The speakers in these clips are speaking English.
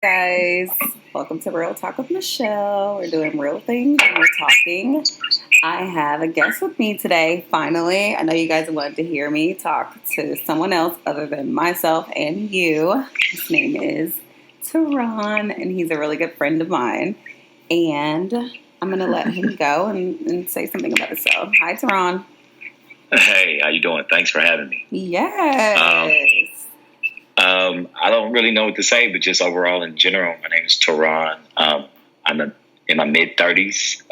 Guys, welcome to Real Talk with Michelle. We're doing real things and we're talking. I have a guest with me today, finally. I know you guys wanted to hear me talk to someone else other than myself and you. His name is Turron, and he's a really good friend of mine. And I'm going to let him go and say something about himself. Hi, Turron. Hey, how you doing? Thanks for having me. Yes. I don't really know what to say, but just overall in general, my name is Turron. In my mid-30s,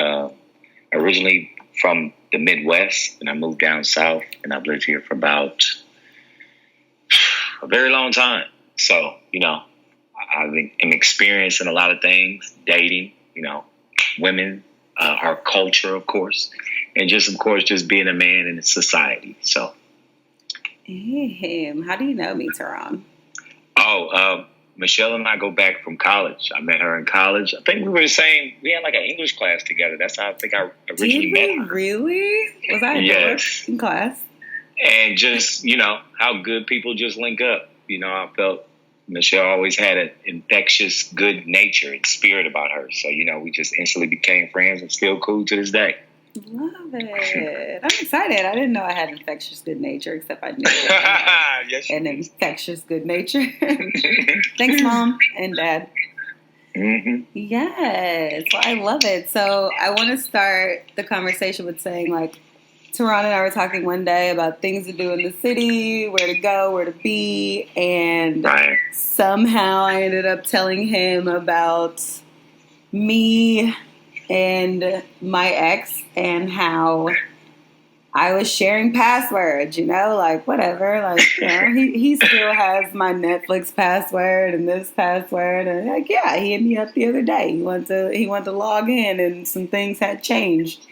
originally from the Midwest, and I moved down south, and I've lived here for about a very long time. So, I'm experiencing a lot of things, dating, women, our culture, of course, and just, of course, just being a man in society. So. How do you know me, Turron? Michelle and I go back from college. I met her in college. I think we were the same. We had like an English class together. That's how I think I originally met her. Really? Was I in class? And just, how good people just link up. I felt Michelle always had an infectious good nature and spirit about her. So, we just instantly became friends and still cool to this day. Love it. I'm excited. I didn't know I had infectious good nature, except I knew yes, an infectious good nature. Thanks, Mom and Dad. Mm-hmm. Yes. Well, I love it. So I want to start the conversation with saying, Turron and I were talking one day about things to do in the city, where to go, where to be, and somehow I ended up telling him about me and my ex and how I was sharing passwords, whatever. He still has my Netflix password and this password. And he hit me up the other day. He wanted to log in and some things had changed.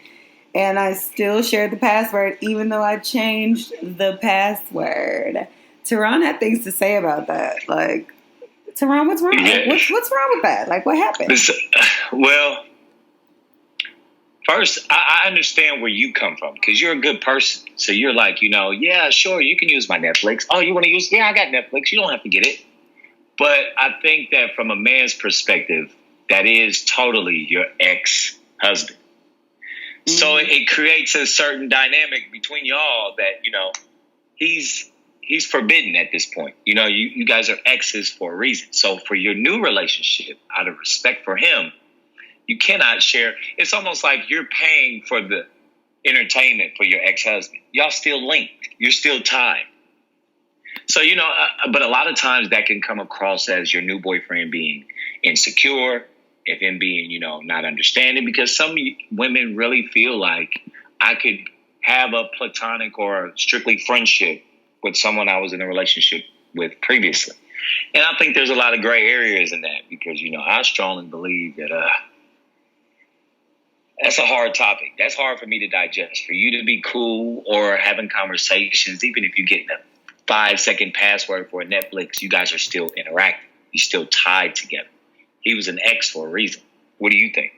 And I still shared the password even though I changed the password. Turron had things to say about that. Turron, what's wrong? Yeah. What's wrong with that? What happened? Well, first, I understand where you come from because you're a good person. So you're like, yeah, sure, you can use my Netflix. Oh, you want to use? Yeah, I got Netflix. You don't have to get it. But I think that from a man's perspective, that is totally your ex-husband. Mm-hmm. So it creates a certain dynamic between y'all that, he's forbidden at this point. You guys are exes for a reason. So for your new relationship, out of respect for him, you cannot share. It's almost like you're paying for the entertainment for your ex-husband. Y'all still linked. You're still tied. So, but a lot of times that can come across as your new boyfriend being insecure, if him being, not understanding, because some women really feel like I could have a platonic or strictly friendship with someone I was in a relationship with previously. And I think there's a lot of gray areas in that because, I strongly believe that, that's a hard topic. That's hard for me to digest. For you to be cool or having conversations, even if you get a 5-second password for a Netflix, you guys are still interacting. You're still tied together. He was an ex for a reason. What do you think?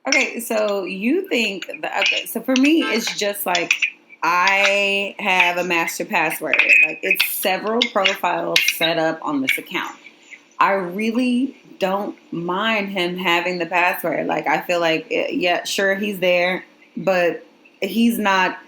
Okay, so you think so for me, it's just I have a master password. It's several profiles set up on this account. I really don't mind him having the password. I feel yeah, sure, he's there, but he's not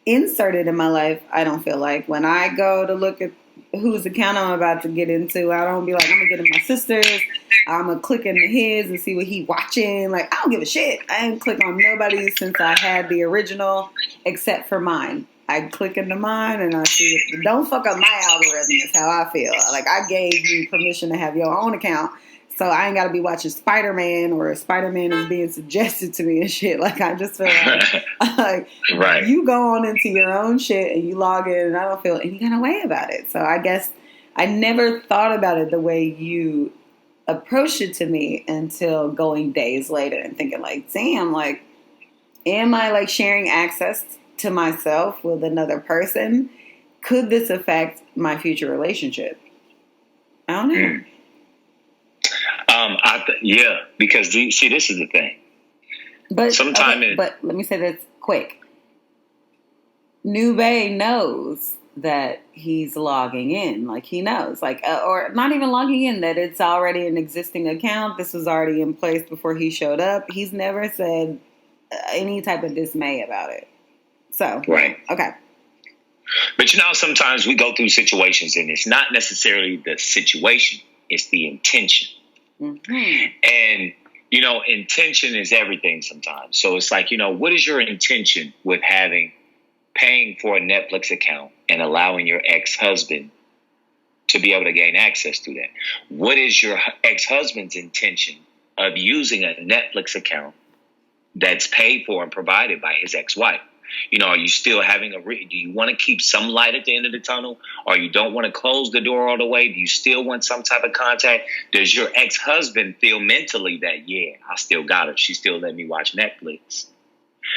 inserted in my life. I don't feel like when I go to look at whose account I'm about to get into, I don't be like, I'm gonna get in my sister's. I'm gonna click into his and see what he watching. I don't give a shit. I ain't click on nobody since I had the original, except for mine. I click into mine and I see it. Don't fuck up my algorithm is how I feel. I gave you permission to have your own account. So I ain't got to be watching Spider-Man or Spider-Man is being suggested to me and shit. I just feel right. You go on into your own shit and you log in and I don't feel any kind of way about it. So I guess I never thought about it the way you approached it to me until going days later and thinking damn, am I sharing access to myself with another person? Could this affect my future relationship? I don't know. Because see, this is the thing. But but let me say this quick. New Bay knows that he's logging in. Like he knows, like, or not even logging in, that it's already an existing account. This was already in place before he showed up. He's never said any type of dismay about it. So, right. Okay. But sometimes we go through situations and it's not necessarily the situation, it's the intention. Mm-hmm. And, intention is everything sometimes. So it's like, what is your intention with paying for a Netflix account and allowing your ex-husband to be able to gain access to that? What is your ex-husband's intention of using a Netflix account that's paid for and provided by his ex-wife? Are you still having do you want to keep some light at the end of the tunnel, or you don't want to close the door all the way? Do you still want some type of contact? Does your ex-husband feel mentally that, yeah, I still got her. She still let me watch Netflix.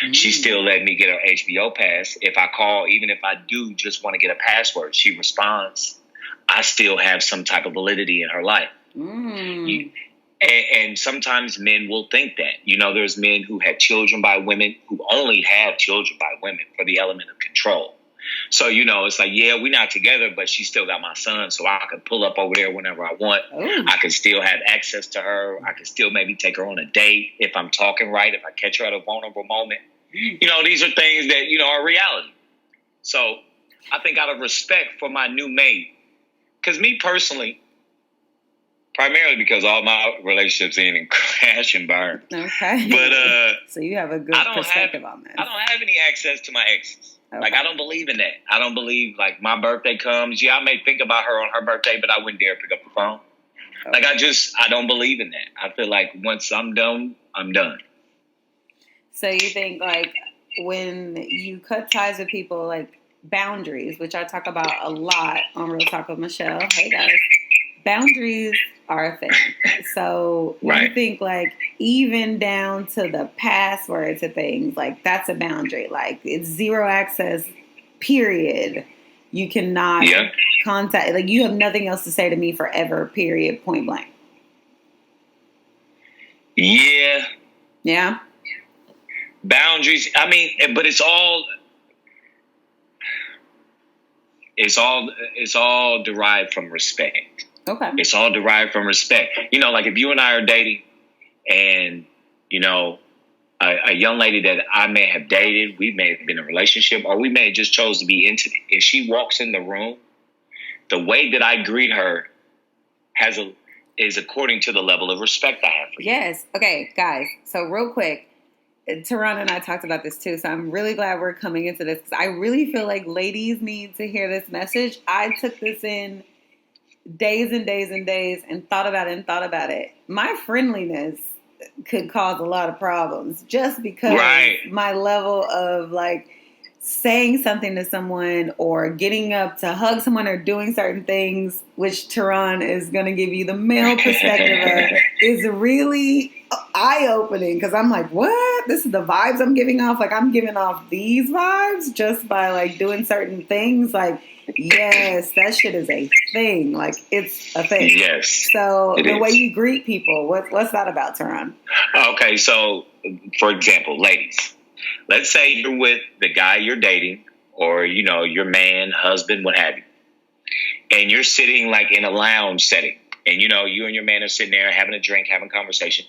Mm-hmm. She still let me get her HBO pass. If I call, even if I do just want to get a password, she responds. I still have some type of validity in her life. Mm. And sometimes men will think that. There's men who had children by women who only have children by women for the element of control. So, it's like, yeah, we're not together, but she still got my son, so I can pull up over there whenever I want. Ooh. I can still have access to her. I can still maybe take her on a date if I'm talking right, if I catch her at a vulnerable moment. These are things that, are reality. So I think out of respect for my new mate, because me personally, primarily because all my relationships end in crash and burn. Okay. But so you have a good perspective on that. I don't have any access to my exes. Okay. Like, I don't believe in that. I don't believe, like, my birthday comes. Yeah, I may think about her on her birthday, but I wouldn't dare pick up the phone. Okay. Like, I don't believe in that. I feel like once I'm done, I'm done. So you think, like, when you cut ties with people, like, boundaries, which I talk about a lot on Real Talk with Michelle. Hey, guys. Boundaries are a thing. So right. You think, like, even down to the password to things, like, that's a boundary. Like, it's zero access, period. You cannot contact, like, you have nothing else to say to me forever, period, point blank. Yeah. Yeah? Boundaries, I mean, but it's all derived from respect. Okay. It's all derived from respect. Like if you and I are dating and, a young lady that I may have dated, we may have been in a relationship, or we may have just chose to be intimate. If she walks in the room, the way that I greet her is according to the level of respect I have for you. Yes. Okay, guys. So real quick, Turron and I talked about this too, so I'm really glad we're coming into this because I really feel like ladies need to hear this message. I took this in days and days and days and thought about it. My friendliness could cause a lot of problems just because my level of like saying something to someone or getting up to hug someone or doing certain things, which Turron is going to give you the male perspective of, is really eye-opening because I'm like, what? This is the vibes I'm giving off. Like, I'm giving off these vibes just by like doing certain things. Like, yes, that shit is a thing. Like, it's a thing. Yes. So the way you greet people, what's that about, Turron? Okay, so for example, ladies, let's say you're with the guy you're dating or, your man, husband, what have you. And you're sitting like in a lounge setting. And, you and your man are sitting there having a drink, having a conversation.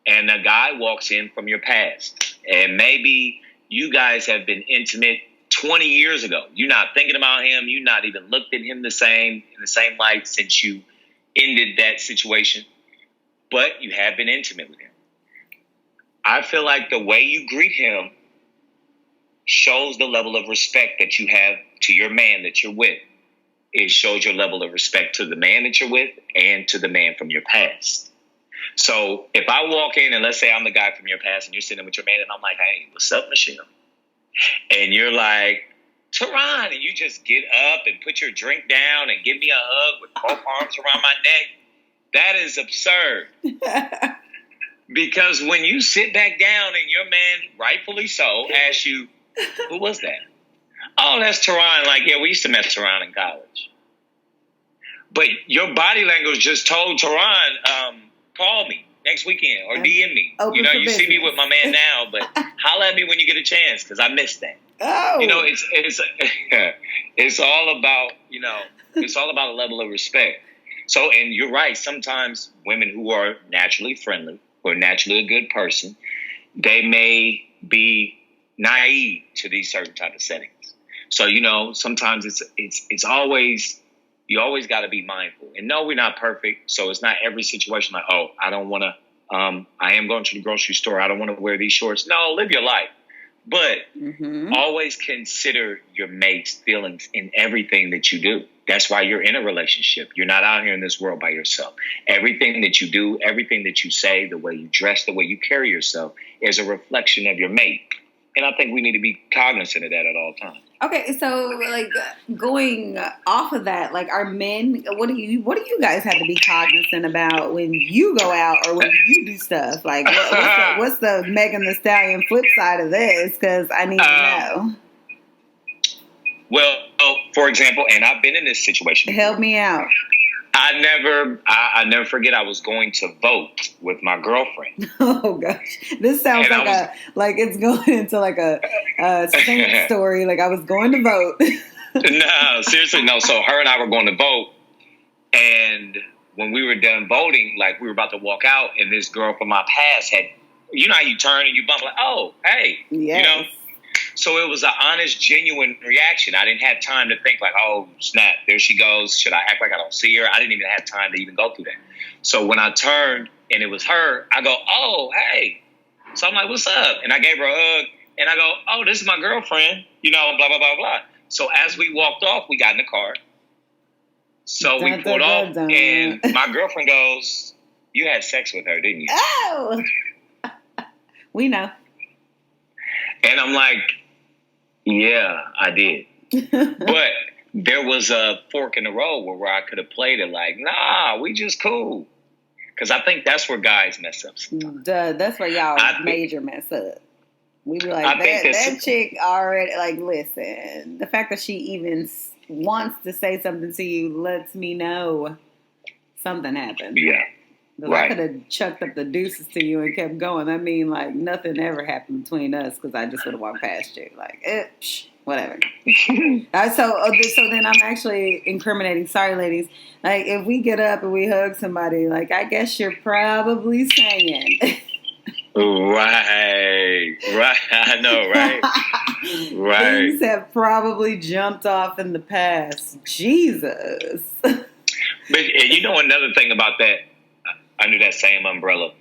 And a guy walks in from your past. And maybe you guys have been intimate 20 years ago. You're not thinking about him. You've not even looked at him in the same light since you ended that situation. But you have been intimate with him. I feel like the way you greet him shows the level of respect that you have to your man that you're with. It shows your level of respect to the man that you're with and to the man from your past. So if I walk in and let's say I'm the guy from your past and you're sitting with your man and I'm like, hey, what's up, Michelle? And you're like, Turron, and you just get up and put your drink down and give me a hug with both arms around my neck. That is absurd. Because when you sit back down and your man, rightfully so, asks you, who was that? Oh, that's Turron. Like, yeah, we used to mess around in college. But your body language just told Turron, call me. next weekend or DM me. Open You know, for you see me business. with my man now, but holla at me when you get a chance because I missed that. Oh. You know, it's all about, you know, it's all about a level of respect. So, and you're right. Sometimes women who are naturally friendly or naturally a good person, they may be naive to these certain type of settings. So, you know, sometimes it's always, you always got to be mindful. And no, we're not perfect. So it's not every situation like, oh, I don't want to, I am going to the grocery store. I don't want to wear these shorts. No, live your life. But always consider your mate's feelings in everything that you do. That's why you're in a relationship. You're not out here in this world by yourself. Everything that you do, everything that you say, the way you dress, the way you carry yourself is a reflection of your mate. And I think we need to be cognizant of that at all times. Okay, so like going off of that, like our men, what do you guys have to be cognizant about when you go out or when you do stuff? Like what's the Megan Thee Stallion flip side of this? Because I need to know. Well, for example, and I've been in this situation. Help me out. I never forget. I was going to vote with my girlfriend. Oh gosh, this sounds like it's going into like a saint story. Like I was going to vote. No, seriously, no. So her and I were going to vote, and when we were done voting, like we were about to walk out, and this girl from my past had, you know how you turn and you bump like, oh, hey, yes. You know. So it was an honest, genuine reaction. I didn't have time to think like, oh, snap, there she goes. Should I act like I don't see her? I didn't even have time to even go through that. So when I turned and it was her, I go, oh, hey. So I'm like, what's up? And I gave her a hug. And I go, oh, this is my girlfriend, you know, blah, blah, blah, blah. So as we walked off, we got in the car. So we pulled off. And my girlfriend goes, you had sex with her, didn't you? Oh, we know. And I'm like, yeah, I did. But there was a fork in the road where I could have played it like, nah, we just cool. Because I think that's where guys mess up sometimes. That's where y'all major mess up. We be like, that chick already, like, listen, the fact that she even wants to say something to you lets me know something happened. Yeah. Right. I could have chucked up the deuces to you and kept going. I mean, like, nothing ever happened between us because I just would have walked past you. Like, whatever. So then I'm actually incriminating. Sorry, ladies. Like, if we get up and we hug somebody, like, I guess you're probably saying. Right. I know, right? Right. Things have probably jumped off in the past. Jesus. But you know another thing about that, under that same umbrella,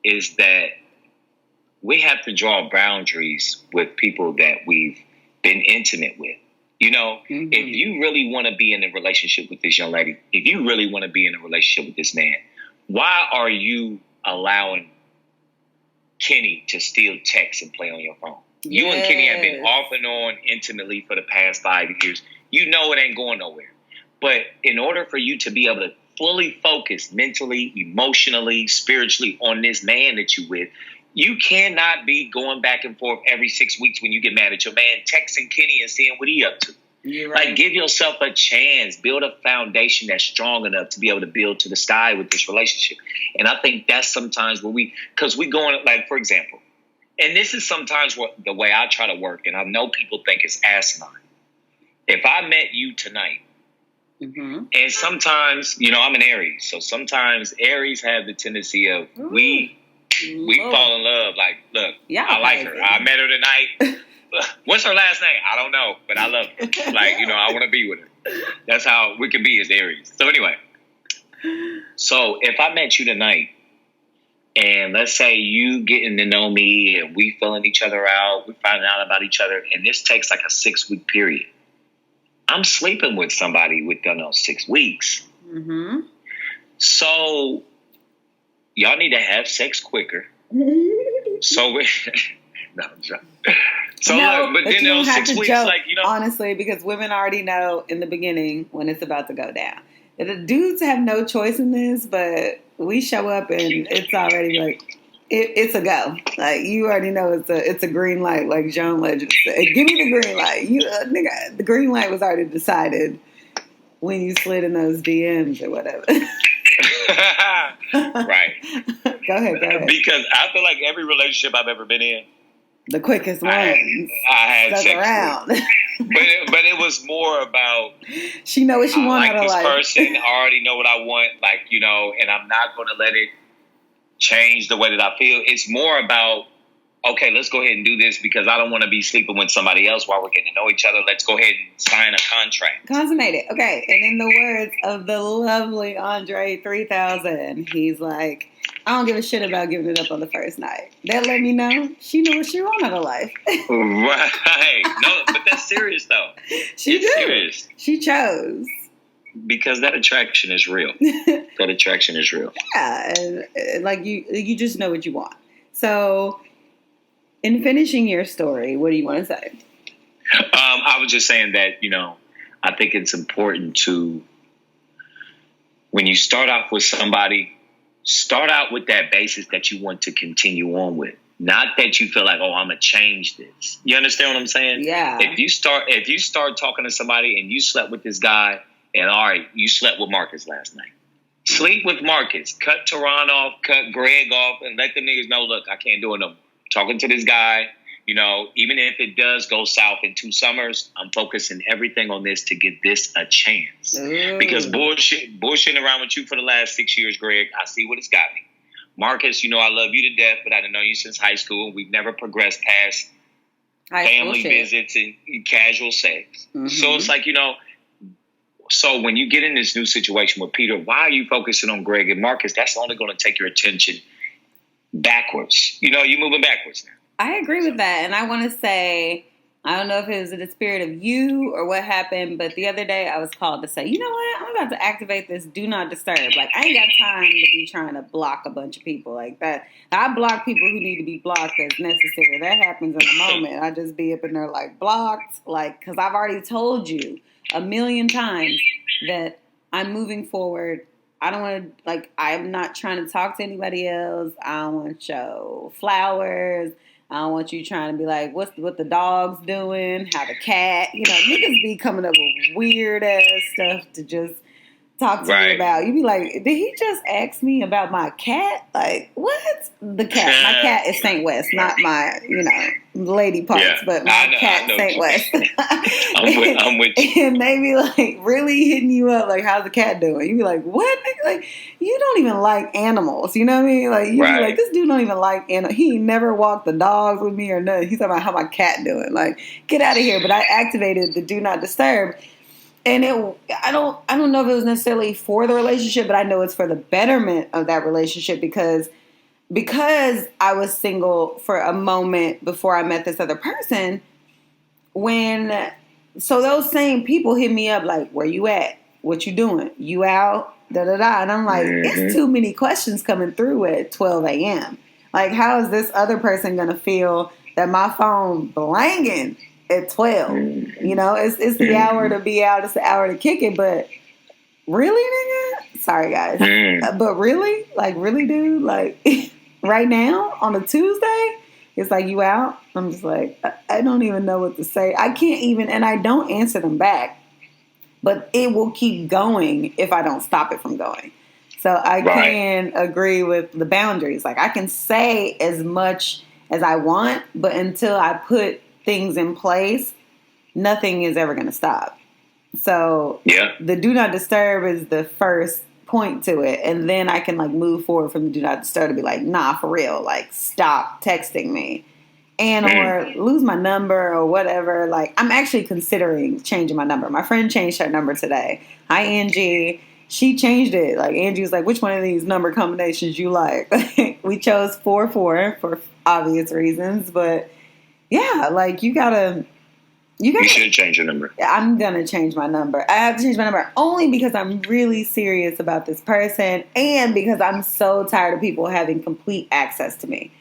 is that we have to draw boundaries with people that we've been intimate with. You know, if you really want to be in a relationship with this young lady, if you really want to be in a relationship with this man, why are you allowing Kenny to steal texts and play on your phone? Yes. You and Kenny have been off and on intimately for the past 5 years. You know it ain't going nowhere. But in order for you to be able to fully focused mentally, emotionally, spiritually on this man that you with, you cannot be going back and forth every 6 weeks when you get mad at your man, texting Kenny and seeing what he up to. You're right. Like, give yourself a chance. Build a foundation that's strong enough to be able to build to the sky with this relationship. And I think that's sometimes where because we go on, like, for example, and this is sometimes the way I try to work, and I know people think it's asinine. If I met you tonight, and sometimes, you know, I'm an Aries, so sometimes Aries have the tendency of we fall in love. Like, look, I like her. I met her tonight. What's her last name? I don't know, but I love her. Like, you know, I want to be with her. That's how we can be as Aries. So anyway, so if I met you tonight, and let's say you getting to know me, and we filling each other out, we finding out about each other, and this takes like a 6-week period. I'm sleeping with somebody within those 6 weeks. So y'all need to have sex quicker. So we no, I'm joking. So but then those 6 weeks, joke, like, you know, honestly, because women already know in the beginning when it's about to go down. The dudes have no choice in this, but we show up and it's already like it's a go. Like, you already know it's a green light, like John Legend said. Give me the green light. Nigga, the green light was already decided when you slid in those DMs or whatever. Right. Go ahead. Because I feel like every relationship I've ever been in, the quickest one. I had sex around. But it was more about she know what she want out of life. I like this person. I already know what I want, and I'm not going to let it change the way that I feel. It's more about, okay, let's go ahead and do this because I don't want to be sleeping with somebody else while we're getting to know each other. Let's go ahead and sign a contract. Consummate it. Okay. And in the words of the lovely Andre 3000, he's like, I don't give a shit about giving it up on the first night. That let me know she knew what she wanted out of life. Right. No, but that's serious though. It's serious. She chose. Because that attraction is real. That attraction is real. Yeah. And, like you just know what you want. So in finishing your story, what do you want to say? I was just saying that, I think it's important to, when you start off with somebody, start out with that basis that you want to continue on with. Not that you feel like, oh, I'm going to change this. You understand what I'm saying? Yeah. If you start talking to somebody and you slept with this guy, and all right, you slept with Marcus last night. Sleep with Marcus. Cut Turron off, cut Greg off, and let them niggas know, look, I can't do it no more. Talking to this guy, even if it does go south in 2 summers, I'm focusing everything on this to give this a chance. Ooh. Because bullshitting around with you for the last 6 years, Greg, I see what it's got me. Marcus, I love you to death, but I didn't know you since high school. We've never progressed past family visits and casual sex. Mm-hmm. So it's like, so when you get in this new situation with Peter, why are you focusing on Greg and Marcus? That's only going to take your attention backwards. You're moving backwards now. I agree with that. And I want to say, I don't know if it was in the spirit of you or what happened, but the other day I was called to say, you know what? I'm about to activate this do not disturb. Like, I ain't got time to be trying to block a bunch of people like that. I block people who need to be blocked as necessary. That happens in a moment. I just be up in there like blocked, like, because I've already told you a million times that I'm moving forward. I don't want to, like, I'm not trying to talk to anybody else. I don't want to show flowers. I don't want you trying to be like, what the dog's doing, how the cat, niggas be coming up with weird ass stuff to just talk to me about. You be like, did he just ask me about my cat? Like, what? The cat. My cat is Saint West, not my, lady parts, but my cat Saint West. I'm with you. And they be like really hitting you up, like, how's the cat doing? You be like, what? Like, you don't even like animals. You know what I mean? Like, you be like, this dude don't even like animals. He never walked the dogs with me or nothing. He's talking about how my cat doing. Like, get out of here. But I activated the do not disturb. And I don't know if it was necessarily for the relationship, but I know it's for the betterment of that relationship because I was single for a moment before I met this other person. So those same people hit me up like, where you at? What you doing? You out? Da da da. And I'm like, it's too many questions coming through at 12 a.m. Like, how is this other person gonna feel that my phone blanging at 12? It's the hour to be out. It's the hour to kick it. But really, nigga? Sorry, guys. But really? Like, really, dude? Like, right now on a Tuesday? It's like, you out? I'm just like, I don't even know what to say. I can't even, and I don't answer them back. But it will keep going if I don't stop it from going. So I can agree with the boundaries. Like, I can say as much as I want, but until I put things in place, nothing is ever going to stop. So the do not disturb is the first point to it. And then I can like move forward from the do not disturb to be like, nah, for real, like stop texting me and or lose my number or whatever. Like, I'm actually considering changing my number. My friend changed her number today. Hi, Angie. She changed it. Like, Angie was like, which one of these number combinations you like? We chose 44 for obvious reasons, but yeah, like you should change your number. I'm going to change my number. I have to change my number only because I'm really serious about this person and because I'm so tired of people having complete access to me.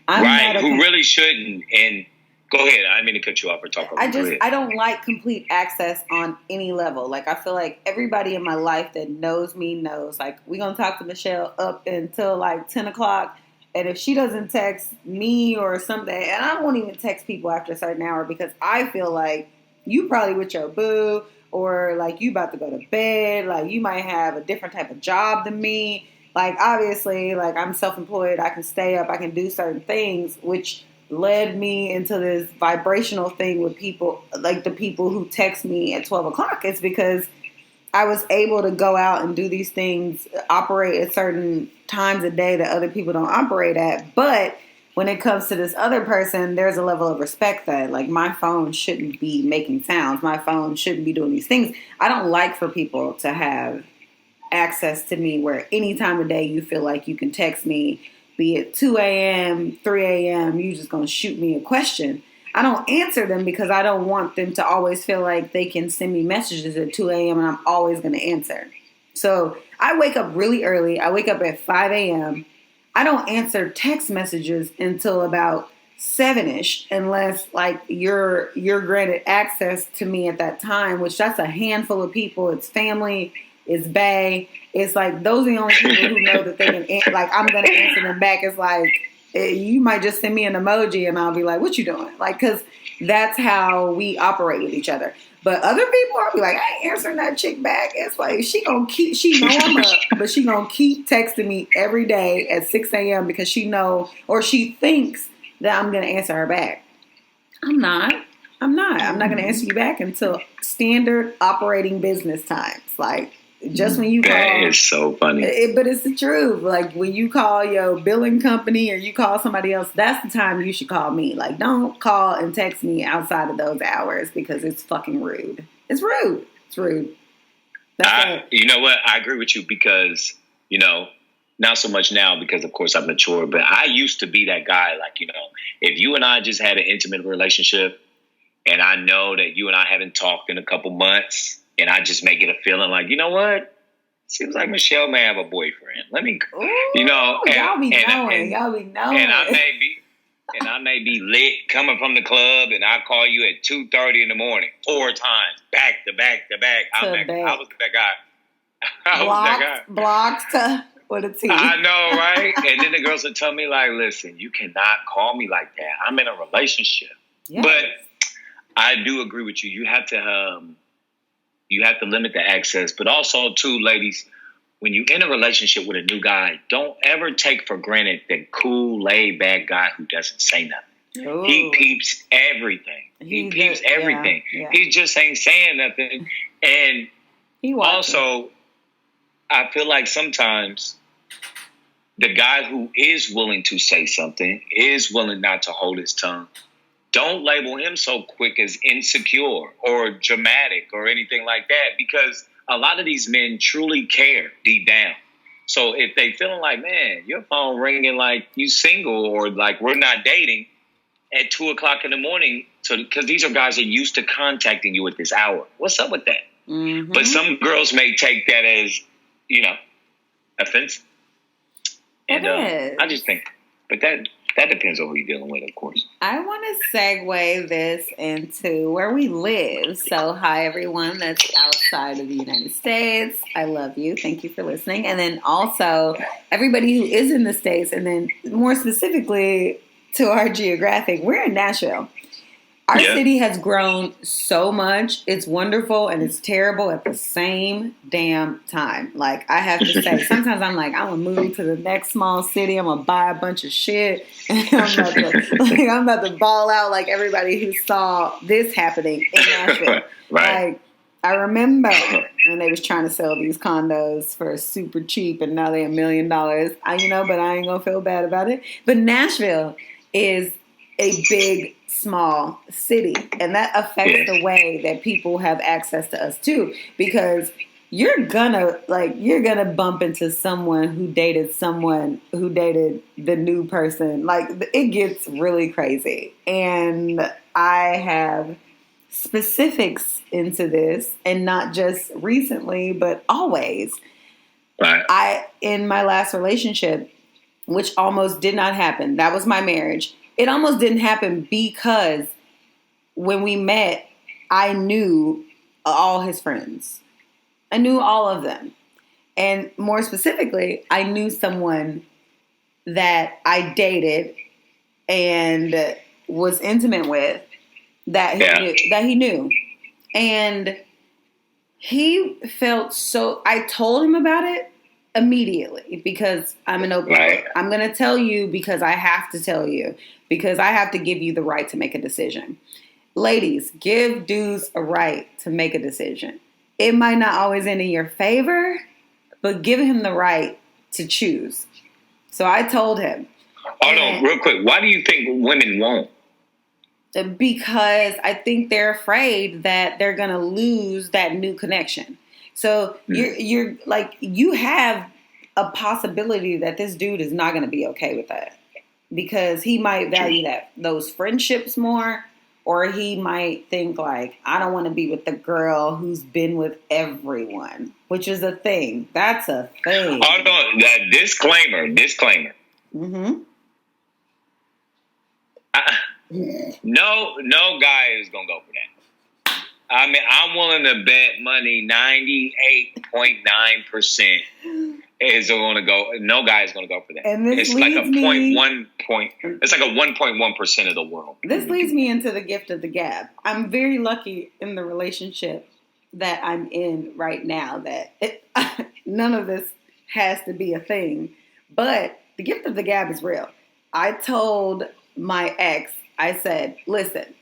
Who really shouldn't. And go ahead. I didn't mean to cut you off or talk over you. I don't like complete access on any level. Like, I feel like everybody in my life that knows me knows. Like, we're going to talk to Michelle up until like 10 o'clock. And if she doesn't text me or something, and I won't even text people after a certain hour because I feel like you probably with your boo or like you about to go to bed. Like, you might have a different type of job than me. Like, obviously, like, I'm self-employed. I can stay up. I can do certain things, which led me into this vibrational thing with people, like the people who text me at 12 o'clock. It's because I was able to go out and do these things, operate at certain times a day that other people don't operate at. But when it comes to this other person, there's a level of respect that, like, my phone shouldn't be making sounds. My phone shouldn't be doing these things. I don't like for people to have access to me where any time of day you feel like you can text me, be it 2 a.m., 3 a.m., you just going to shoot me a question. I don't answer them because I don't want them to always feel like they can send me messages at 2 a.m. and I'm always going to answer. So I wake up really early. I wake up at 5 a.m. I don't answer text messages until about 7-ish, unless like you're granted access to me at that time, which that's a handful of people. It's family, it's bae. It's like those are the only people who know that they can, like, I'm going to answer them back. It's like, you might just send me an emoji and I'll be like, what you doing? Like, because that's how we operate with each other. But other people, I'll be like, I ain't answering that chick back. It's like, she know I'm up, but she gonna keep texting me every day at 6 a.m. because she know, or she thinks that I'm gonna answer her back. I'm not gonna answer you back until standard operating business times. Like, just when you call. That is so funny. But it's the truth. Like, when you call your billing company or you call somebody else, that's the time you should call me. Like, don't call and text me outside of those hours because it's fucking rude. It's rude. It's rude. You know what? I agree with you because, you know, not so much now because, of course, I've matured. But I used to be that guy. Like, you know, if you and I just had an intimate relationship and I know that you and I haven't talked in a couple months, and I just may get a feeling like, you know what? Seems like Michelle may have a boyfriend. Let me, you know. Y'all be knowing. And I may be lit coming from the club, and I call you at 2:30 in the morning, 4 times, back to back to back. I was that guy. Blocked with a T. I know, right? And then the girls would tell me, like, listen, you cannot call me like that. I'm in a relationship. Yes. But I do agree with you. You have to limit the access, but also too, ladies, when you're in a relationship with a new guy, don't ever take for granted the cool, laid back guy who doesn't say nothing. Ooh. He peeps everything. He peeps everything. Yeah. He just ain't saying nothing. And also, I feel like sometimes the guy who is willing to say something, is willing not to hold his tongue, don't label him so quick as insecure or dramatic or anything like that, because a lot of these men truly care deep down. So if they feeling like, man, your phone ringing like you single or like we're not dating at 2 o'clock in the morning, so because these are guys that are used to contacting you at this hour. What's up with that? Mm-hmm. But some girls may take that as, you know, offensive. And I just think, but that depends on who you're dealing with, of course. I want to segue this into where we live. So, hi, everyone that's outside of the United States. I love you. Thank you for listening. And then also, everybody who is in the States, and then more specifically to our geographic, we're in Nashville. Our city has grown so much. It's wonderful and it's terrible at the same damn time. Like, I have to say, sometimes I'm like, I'm going to move to the next small city. I'm going to buy a bunch of shit. And I'm about to ball out like everybody who saw this happening in Nashville. Right. Like, I remember when they was trying to sell these condos for super cheap and now they're $1 million. But I ain't going to feel bad about it. But Nashville is a big, small city, and that affects the way that people have access to us too, because you're gonna bump into someone who dated the new person. Like, it gets really crazy, and I have specifics into this, and not just recently but always. Right. In my last relationship, which almost did not happen, that was my marriage. It almost didn't happen because when we met, I knew all his friends. I knew all of them. And more specifically, I knew someone that I dated and was intimate with that he knew. And he felt so... I told him about it, immediately because I'm an open book. I'm going to tell you because I have to tell you because I have to give you the right to make a decision. Ladies, give dudes a right to make a decision. It might not always end in your favor, but give him the right to choose. So I told him. Hold on, real quick. Why do you think women won't? Because I think they're afraid that they're going to lose that new connection. So you're like, you have a possibility that this dude is not going to be okay with that because he might value those friendships more, or he might think like, I don't want to be with the girl who's been with everyone, which is a thing. That's a thing. Hold on, disclaimer. Mm-hmm. No guy is gonna go for that. I mean, I'm willing to bet money 98.9% is going to go. No guy is going to go for that. And it's like a 0.1 point. It's like a 1.1% of the world. This leads me into the gift of the gab. I'm very lucky in the relationship that I'm in right now. That none of this has to be a thing, but the gift of the gab is real. I told my ex, I said, listen.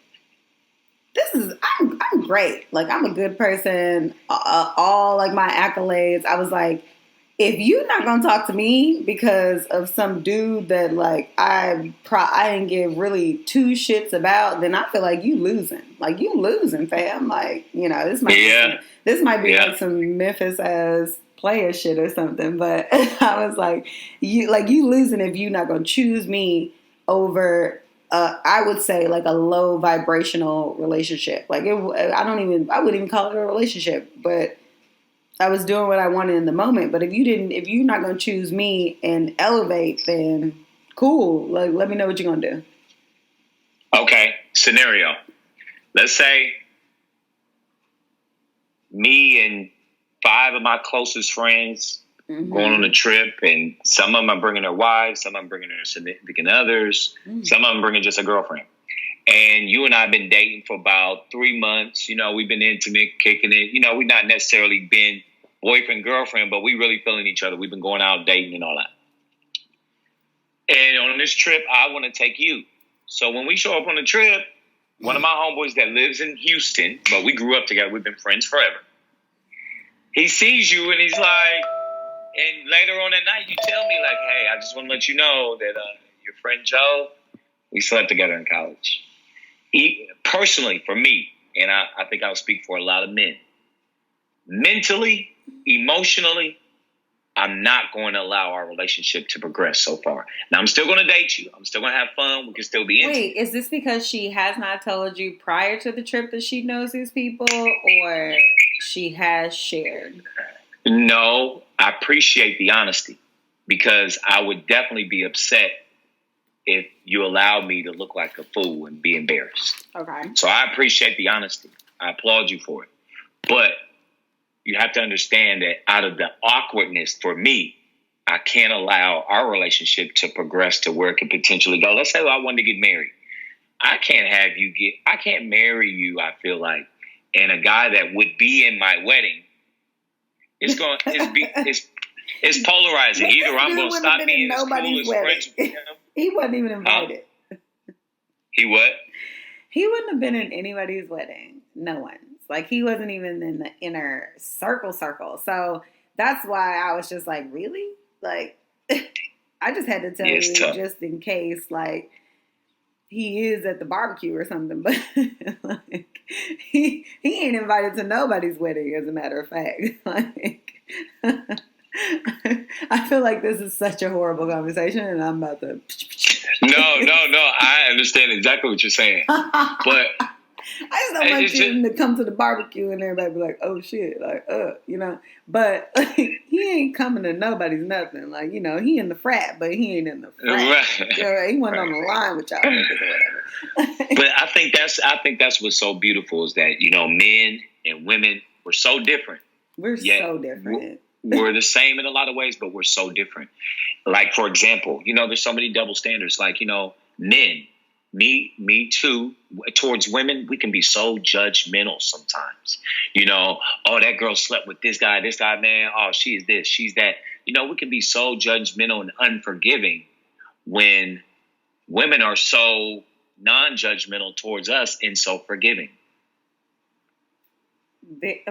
I'm great. Like, I'm a good person. All like my accolades. I was like, if you're not gonna talk to me because of some dude that like I didn't give really two shits about, then I feel like you losing. Like you losing, fam. Like, you know, this might be like some Memphis ass player shit or something. But I was like, you losing if you're not gonna choose me over. I would say like a low vibrational relationship. Like I wouldn't even call it a relationship, but I was doing what I wanted in the moment. But if you're not going to choose me and elevate, then cool. Like, let me know what you're going to do. Okay. Scenario. Let's say me and 5 of my closest friends going on a trip, and some of them are bringing their wives, some of them bringing their significant others, some of them bringing just a girlfriend. And you and I have been dating for about 3 months. You know, we've been intimate, kicking it. You know, we've not necessarily been boyfriend, girlfriend, but we really feeling each other. We've been going out dating and all that. And on this trip, I want to take you. So when we show up on the trip, one of my homeboys that lives in Houston, but we grew up together, we've been friends forever. He sees you and he's like, and later on that night, you tell me, like, hey, I just want to let you know that your friend Joe, we slept together in college. Personally, for me, and I think I'll speak for a lot of men, mentally, emotionally, I'm not going to allow our relationship to progress so far. Now, I'm still going to date you. I'm still going to have fun. We can still be intimate. Wait, is this because she has not told you prior to the trip that she knows these people, or she has shared? No, I appreciate the honesty because I would definitely be upset if you allowed me to look like a fool and be embarrassed. Okay. So I appreciate the honesty. I applaud you for it. But you have to understand that out of the awkwardness for me, I can't allow our relationship to progress to where it could potentially go. Let's say I wanted to get married. I can't marry you, I feel like, and a guy that would be in my wedding. It's polarizing. Either I'm going to stop being as cool as friends with him. He wasn't even invited. He what? He wouldn't have been in anybody's wedding. No one's. Like, he wasn't even in the inner circle. So that's why I was just like, really? Like, I just had to tell you just in case, like, he is at the barbecue or something. But like, he ain't invited to nobody's wedding, as a matter of fact. Like, I feel like this is such a horrible conversation, and I'm about to. No. I understand exactly what you're saying, but I just don't want you to come to the barbecue and everybody be like, "Oh shit," like, you know. But like, he ain't coming to nobody's nothing. Like, you know, he in the frat, but he ain't in the frat. Right. You know, he wasn't on the line with y'all niggas or whatever. But I think that's what's so beautiful is that, you know, men and women, we're so different. We're so different. We're the same in a lot of ways, but we're so different. Like, for example, you know, there's so many double standards. Like, you know, men, me too, towards women, we can be so judgmental sometimes. You know, oh, that girl slept with this guy, man. Oh, she is this, she's that. we can be so judgmental and unforgiving when women are so non-judgmental towards us and so forgiving.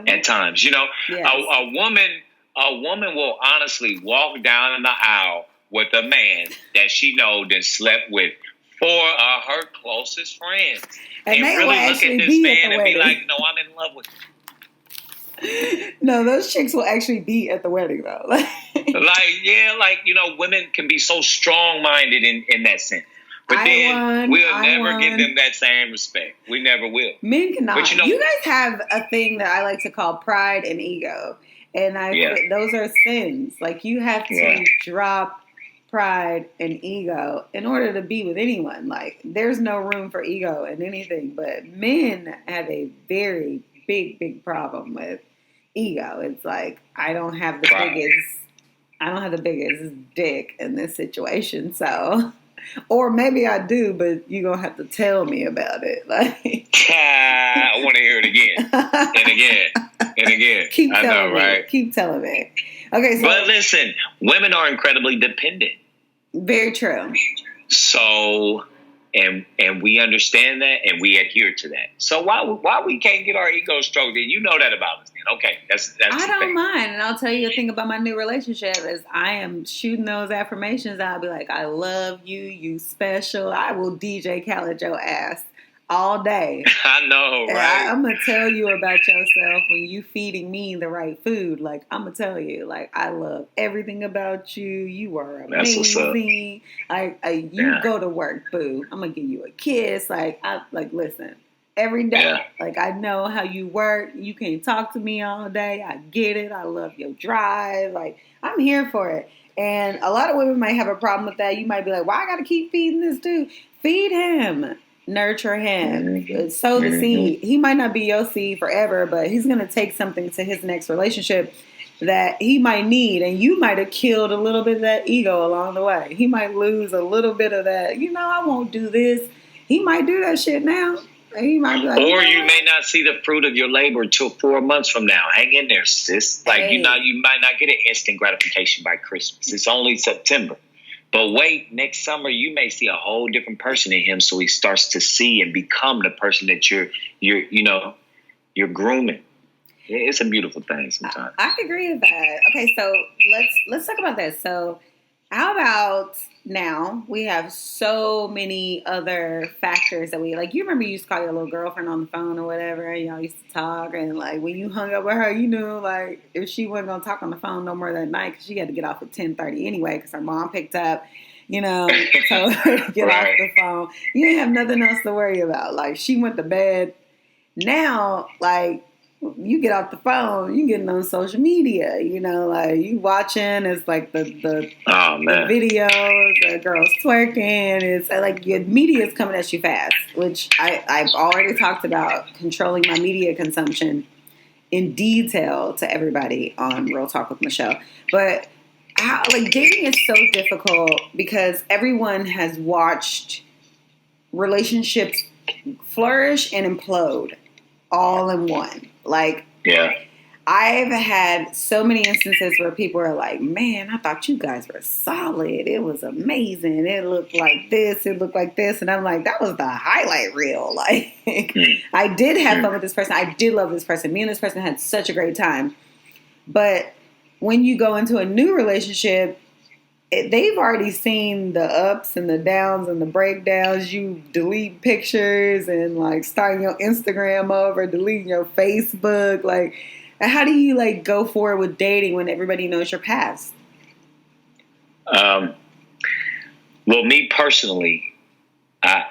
At times, yes. a woman will honestly walk down the aisle with a man that she knows and slept with for her closest friends, and really look at this man and be like, "No, I'm in love with you." No, those chicks will actually be at the wedding though. Women can be so strong-minded in that sense. But we'll never give them that same respect. We never will. Men cannot. But you guys have a thing that I like to call pride and ego. And those are sins. Like, you have to drop pride and ego in order to be with anyone. Like, there's no room for ego in anything. But men have a very big problem with ego. It's like, I don't have the biggest dick in this situation. So... Or maybe I do, but you're going to have to tell me about it. I want to hear it again. And again. And again. Keep telling me. Right? Keep telling me. Okay, but listen, women are incredibly dependent. Very true. So, and we understand that and we adhere to that. So why we can't get our ego stroked? You know that about us. Okay, that's I don't mind. And I'll tell you the thing about my new relationship is I am shooting those affirmations. I'll be like, I love you, you special. I will DJ Khaled your ass all day. I know, right? I'm going to tell you about yourself when you feeding me the right food. Like, I'm going to tell you, like, I love everything about you. You are amazing. You go to work, boo. I'm going to give you a kiss. Listen. Every day. Like, I know how you work. You can't talk to me all day. I get it. I love your drive. Like, I'm here for it. And a lot of women might have a problem with that. You might be like, why I got to keep feeding this dude? Feed him. Nurture him. Sow the seed. He might not be your seed forever, but he's going to take something to his next relationship that he might need. And you might have killed a little bit of that ego along the way. He might lose a little bit of that. I won't do this. He might do that shit now. He might be like, or you may not see the fruit of your labor until 4 months from now. Hang in there, sis. You might not get an instant gratification by Christmas. It's only September. But wait, next summer you may see a whole different person in him, so he starts to see and become the person that you're grooming. It's a beautiful thing sometimes. I agree with that. Okay, so let's talk about this. So how about now we have so many other factors that we like. You remember you used to call your little girlfriend on the phone or whatever, and y'all used to talk, and like when you hung up with her, you knew like if she wasn't gonna talk on the phone no more that night because she had to get off at 10:30 anyway because her mom picked up, told her to get off the phone. You didn't have nothing else to worry about. Like she went to bed. Now, like. You get off the phone, you getting on social media, like you watching, it's like the videos, the girls twerking, it's like your media is coming at you fast, which I've already talked about controlling my media consumption in detail to everybody on Real Talk with Michelle. But dating is so difficult because everyone has watched relationships flourish and implode all in one. I've had so many instances where people are like, man, I thought you guys were solid. It was amazing. It looked like this. It looked like this. And I'm like, that was the highlight reel. Like, I did have fun with this person. I did love this person. Me and this person had such a great time. But when you go into a new relationship, they've already seen the ups and the downs and the breakdowns. You delete pictures and like starting your Instagram over, deleting your Facebook. Like, how do you like go forward with dating when everybody knows your past? Well, me personally,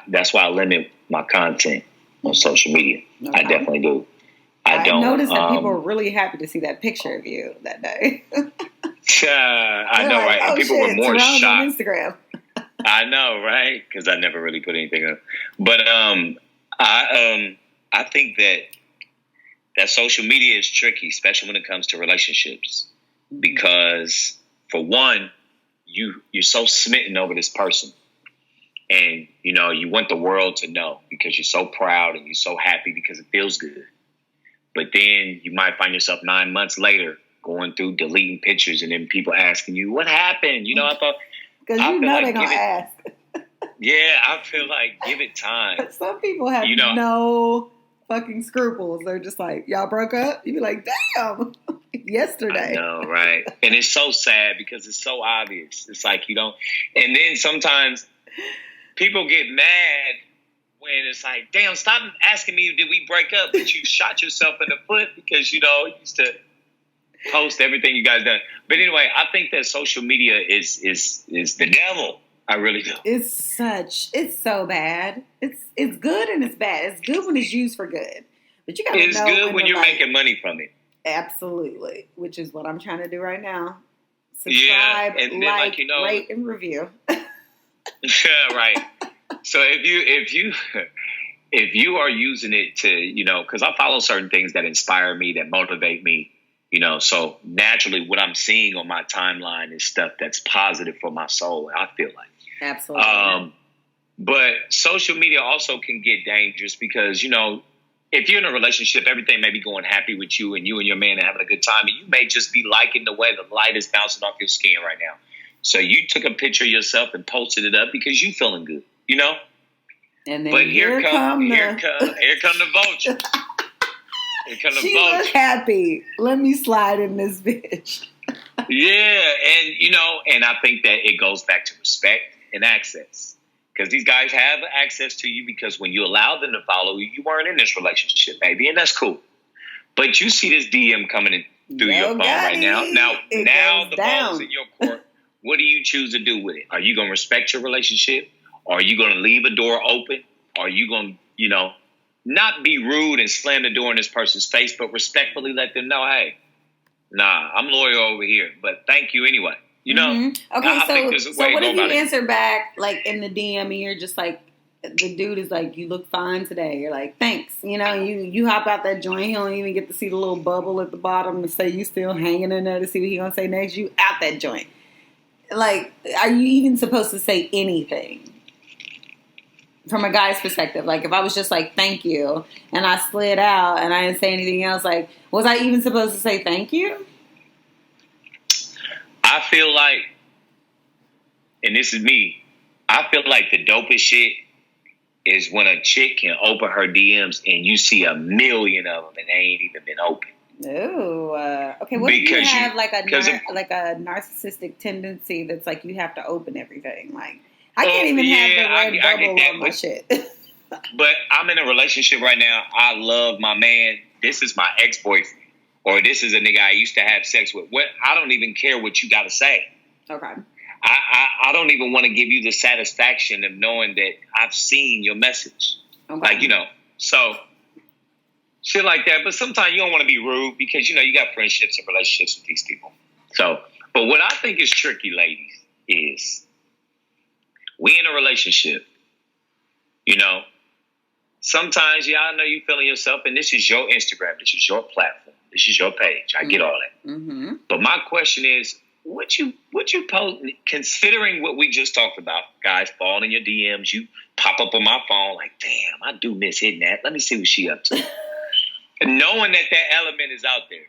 that's why I limit my content on social media. Okay. I definitely do. I noticed that people were really happy to see that picture of you that day. I know, right? And people were more shocked on Instagram. I know, right? Because I never really put anything up. But I think that social media is tricky, especially when it comes to relationships, because for one, you're so smitten over this person, and you want the world to know because you're so proud and you're so happy because it feels good. But then you might find yourself 9 months later going through deleting pictures and then people asking you what happened. You know, I thought because you know they're gonna ask. Yeah, I feel like give it time. Some people have no fucking scruples. They're just like, y'all broke up? You be like, damn, yesterday. I know, right? And it's so sad because it's so obvious. It's like you don't. And then sometimes people get mad when it's like, damn, stop asking me, did we break up? But you shot yourself in the foot because, you know, you used to post everything you guys done. But anyway, I think that social media is the devil. I really do. It's so bad. It's good and it's bad. It's good when it's used for good. But you gotta know. It's good when you're making money from it. Absolutely. Which is what I'm trying to do right now. Subscribe, and then, like, you know, rate, and review. Yeah, right. So if you are using it to, you know, because I follow certain things that inspire me, that motivate me, you know, so naturally what I'm seeing on my timeline is stuff that's positive for my soul, I feel like. Absolutely. But social media also can get dangerous because, you know, if you're in a relationship, everything may be going happy with you and your man are having a good time, and you may just be liking the way the light is bouncing off your skin right now. So you took a picture of yourself and posted it up because you feeling good, you know? And then but here come the vulture. She look happy. Let me slide in this bitch. Yeah, and you know, and I think that it goes back to respect and access. Because these guys have access to you because when you allow them to follow you, you weren't in this relationship, baby, and that's cool. But you see this DM coming in through your phone right now. Now the ball's in your court. What do you choose to do with it? Are you going to respect your relationship? Are you going to leave a door open? Are you going to, you know, not be rude and slam the door in this person's face, but respectfully let them know, hey, nah, I'm loyal over here, but thank you anyway. You know? Mm-hmm. Okay, so what if you answer back, like, in the DM and you're just like, the dude is like, you look fine today. You're like, thanks. You know, you hop out that joint. He don't even get to see the little bubble at the bottom to say you still hanging in there to see what he gonna say next. You out that joint. Like, are you even supposed to say anything? From a guy's perspective, like, if I was just like, thank you, and I slid out and I didn't say anything else, like, was I even supposed to say thank you? I feel like, and this is me, I feel like the dopest shit is when a chick can open her DMs and you see a million of them and they ain't even been open. Ooh, okay. What if you have like a narcissistic tendency that's like you have to open everything? Like, I can't even have the red bubble on my shit. But I'm in a relationship right now. I love my man. This is my ex-boyfriend, or this is a nigga I used to have sex with. What? I don't even care what you got to say. Okay. I don't even want to give you the satisfaction of knowing that I've seen your message. Okay. Like, you know, so shit like that. But sometimes you don't want to be rude because, you know, you got friendships and relationships with these people. So, but what I think is tricky, ladies, is we in a relationship, you know, sometimes, yeah, I know you feeling yourself, and this is your Instagram, this is your platform, this is your page. I get all that. Mm-hmm. But my question is, what you post, considering what we just talked about, guys fall in your DMs, you pop up on my phone like, damn, I do miss hitting that. Let me see what she up to. And knowing that element is out there,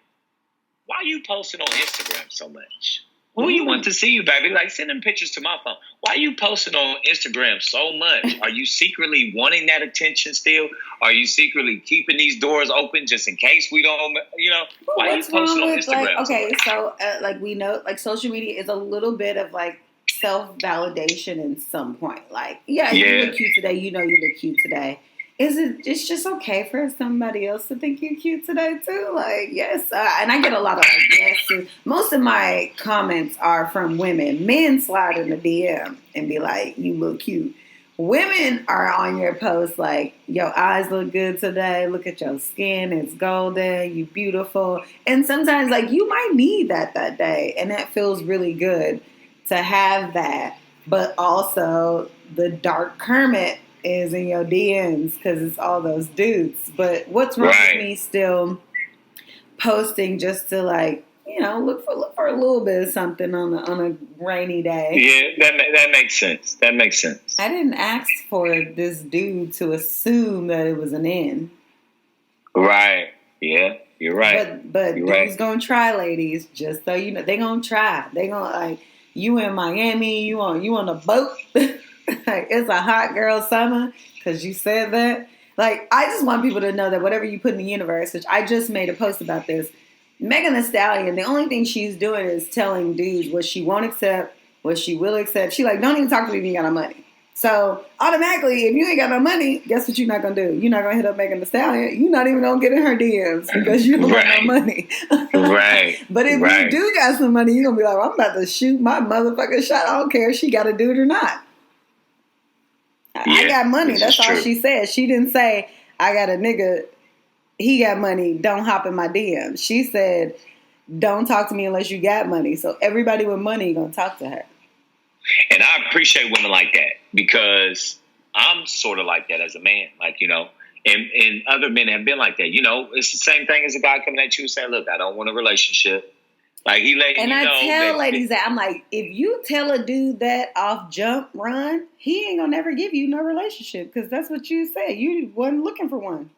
why are you posting on Instagram so much? Who you want to see you, baby? Like, send them pictures to my phone. Why are you posting on Instagram so much? Are you secretly wanting that attention still? Are you secretly keeping these doors open just in case we don't, you know? Why are you posting on Instagram? Like, okay, so like we know, like social media is a little bit of like self-validation in some point. Like, you look cute today. You know you look cute today. It's just okay for somebody else to think you're cute today too? Like, yes. And I get a lot of like, yes. Most of my comments are from women. Men slide in the DM and be like, you look cute. Women are on your post like, your eyes look good today. Look at your skin. It's golden. You beautiful. And sometimes like you might need that day. And that feels really good to have that. But also the dark Kermit is in your DMs because it's all those dudes. But what's wrong with me still posting just to like, you know, look for a little bit of something on a rainy day? Yeah, that makes sense. That makes sense. I didn't ask for this dude to assume that it was an end. Right. Yeah. You're right. But You're dudes right. gonna try, ladies. Just so you know, they gonna try. They gonna like you in Miami. You on a boat. Like, it's a hot girl summer because you said that. Like, I just want people to know that whatever you put in the universe, which I just made a post about this, Megan Thee Stallion, the only thing she's doing is telling dudes what she won't accept, what she will accept. She like, don't even talk to me if you ain't got no money. So automatically, if you ain't got no money, guess what you're not gonna do? You're not gonna hit up Megan Thee Stallion. You're not even gonna get in her DMs because you don't Right. got no money. Right. But if you do got some money, you're gonna be like, I'm about to shoot my motherfucking shot. I don't care if she got to do it or not. Yeah, I got money. That's all true. she said. She didn't say, I got a nigga, he got money, don't hop in my DMs. She said, don't talk to me unless you got money. So everybody with money gonna talk to her. And I appreciate women like that because I'm sort of like that as a man. Like, you know, and other men have been like that. You know, it's the same thing as a guy coming at you saying, look, I don't want a relationship. Like, he letting and you know. And I tell ladies that, I'm like, if you tell a dude that off jump run, he ain't gonna never give you no relationship because that's what you said. You wasn't looking for one.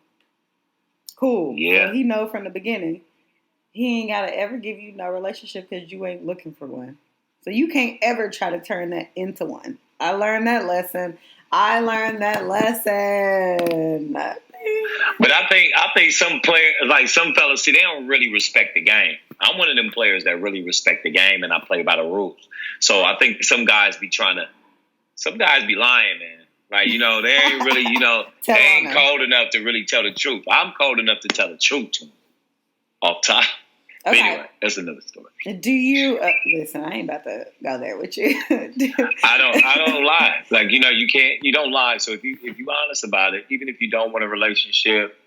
Cool. Yeah. So he know from the beginning. He ain't gotta ever give you no relationship because you ain't looking for one. So you can't ever try to turn that into one. I learned that lesson. But I think some players, like some fellas, see, they don't really respect the game. I'm one of them players that really respect the game, and I play by the rules. So I think some guys be lying, man. Like, you know, they ain't really, you know, they ain't cold enough to really tell the truth. I'm cold enough to tell the truth to them off top. Okay. But anyway, that's another story. Do you listen? I ain't about to go there with you. I don't lie. Like, you know, you don't lie. So if you honest about it, even if you don't want a relationship,